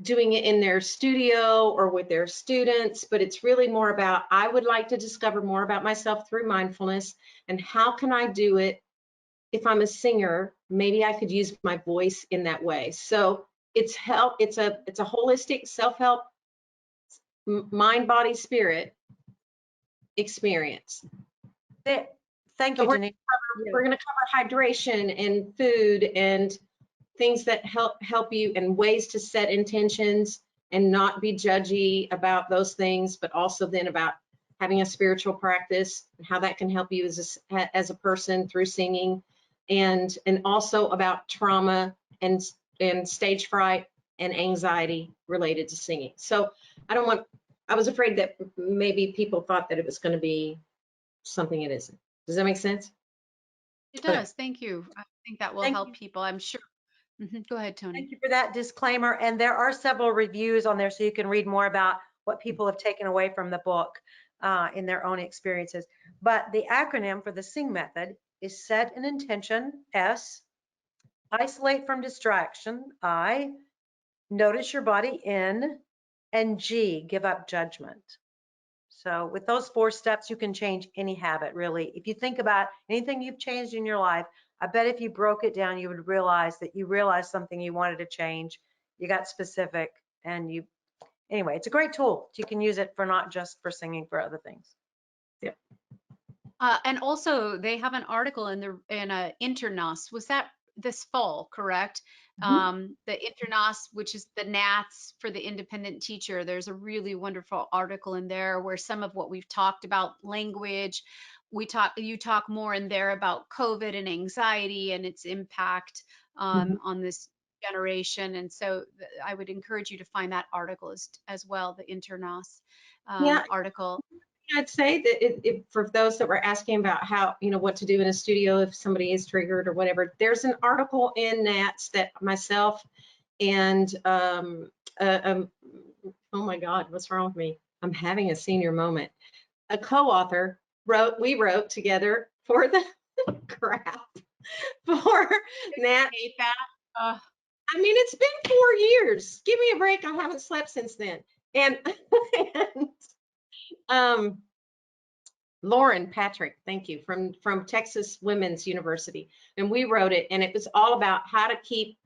doing it in their studio or with their students, but it's really more about, I would like to discover more about myself through mindfulness, and how can I do it? If I'm a singer, maybe I could use my voice in that way. So it's a holistic self-help, mind, body, spirit experience. Thank So you, Denise. we're going to cover hydration and food and things that help you, and ways to set intentions and not be judgy about those things, but also then about having a spiritual practice and how that can help you as a person through singing, and also about trauma and stage fright and anxiety related to singing. So I was afraid that maybe people thought that it was going to be something it isn't. Does that make sense? It Okay. does. Thank you. I think that will Thank help you. people, I'm sure. Go ahead, Toni. Thank you for that disclaimer. And there are several reviews on there so you can read more about what people have taken away from the book in their own experiences. But the acronym for the SING method is set an intention, S, isolate from distraction, I, notice your body, N, and G, give up judgment. So with those 4 steps, you can change any habit, really. If you think about anything you've changed in your life, I bet if you broke it down, you would realize that you realized something you wanted to change. You got specific, and anyway, it's a great tool. You can use it for not just for singing, for other things. Yeah. And also, they have an article in InterNATS. Was that this fall, correct? The InterNATS, which is the NATS for the independent teacher. There's a really wonderful article in there where some of what we've talked about, language, you talk more in there about COVID and anxiety and its impact on this generation. And so I would encourage you to find that article as well, the InterNATS article. I'd say that for those that were asking about how, what to do in a studio if somebody is triggered or whatever, there's an article in NATS that myself and, oh my God, what's wrong with me? I'm having a senior moment. A co-author we wrote together for the crap for NATS. I mean, it's been 4 years. Give me a break. I haven't slept since then. And Lauren Patrick, thank you, from Texas Women's University. And we wrote it, and it was all about how to keep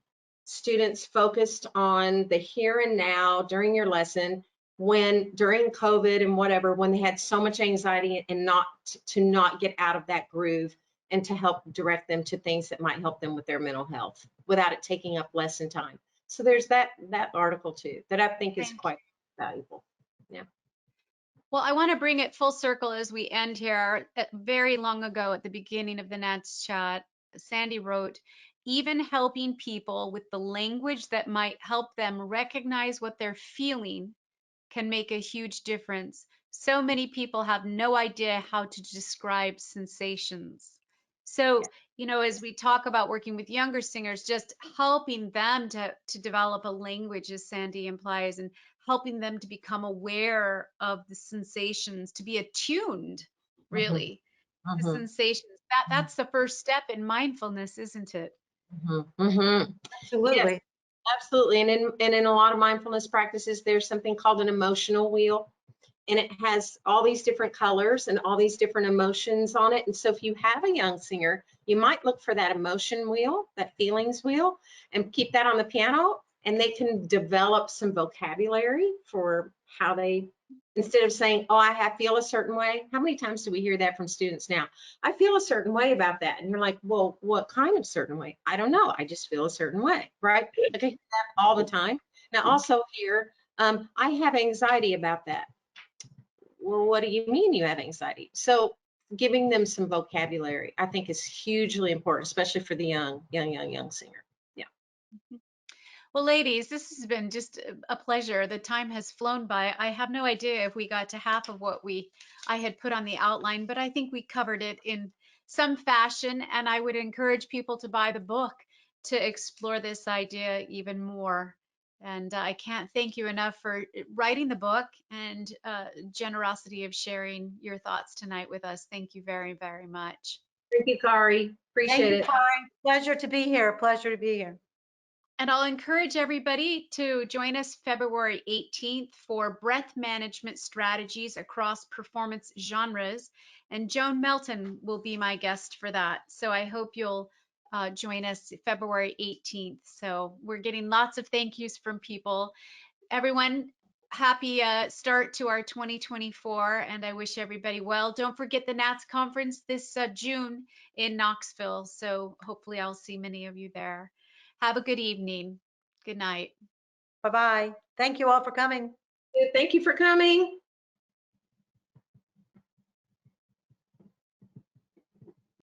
students focused on the here and now during your lesson, during COVID and whatever, when they had so much anxiety, and not get out of that groove, and to help direct them to things that might help them with their mental health without it taking up lesson time. So there's that article too, that I think is quite valuable. Yeah. Well, I want to bring it full circle as we end here. Very long ago, at the beginning of the NATS chat, Sandy wrote, even helping people with the language that might help them recognize what they're feeling can make a huge difference. So many people have no idea how to describe sensations. So, as we talk about working with younger singers, just helping them to develop a language, as Sandy implies, and helping them to become aware of the sensations, to be attuned, really, to sensations. That's the first step in mindfulness, isn't it? Absolutely. Yes, absolutely. And in a lot of mindfulness practices, there's something called an emotional wheel, and it has all these different colors and all these different emotions on it. And so if you have a young singer, you might look for that emotion wheel, that feelings wheel, and keep that on the piano, and they can develop some vocabulary for how they, instead of saying, oh, I feel a certain way. How many times do we hear that from students now? I feel a certain way about that. And you're like, well, what kind of certain way? I don't know. I just feel a certain way, right? Okay, that all the time. Now also here, I have anxiety about that. Well, what do you mean you have anxiety? So giving them some vocabulary, I think, is hugely important, especially for the young singer. Yeah. Well, ladies, this has been just a pleasure. The time has flown by. I have no idea if we got to half of what I had put on the outline, but I think we covered it in some fashion, and I would encourage people to buy the book to explore this idea even more. And I can't thank you enough for writing the book and generosity of sharing your thoughts tonight with us. Thank you very, very much. Thank you, Kari. Thank Appreciate you, it. Kari. Pleasure to be here. Pleasure to be here. And I'll encourage everybody to join us February 18th for breath management strategies across performance genres. And Joan Melton will be my guest for that. So I hope you'll join us February 18th. So we're getting lots of thank yous from people. Everyone, happy start to our 2024. And I wish everybody well. Don't forget the NATS conference this June in Knoxville. So hopefully I'll see many of you there. Have a good evening. Good night. Bye-bye. Thank you all for coming. Thank you for coming.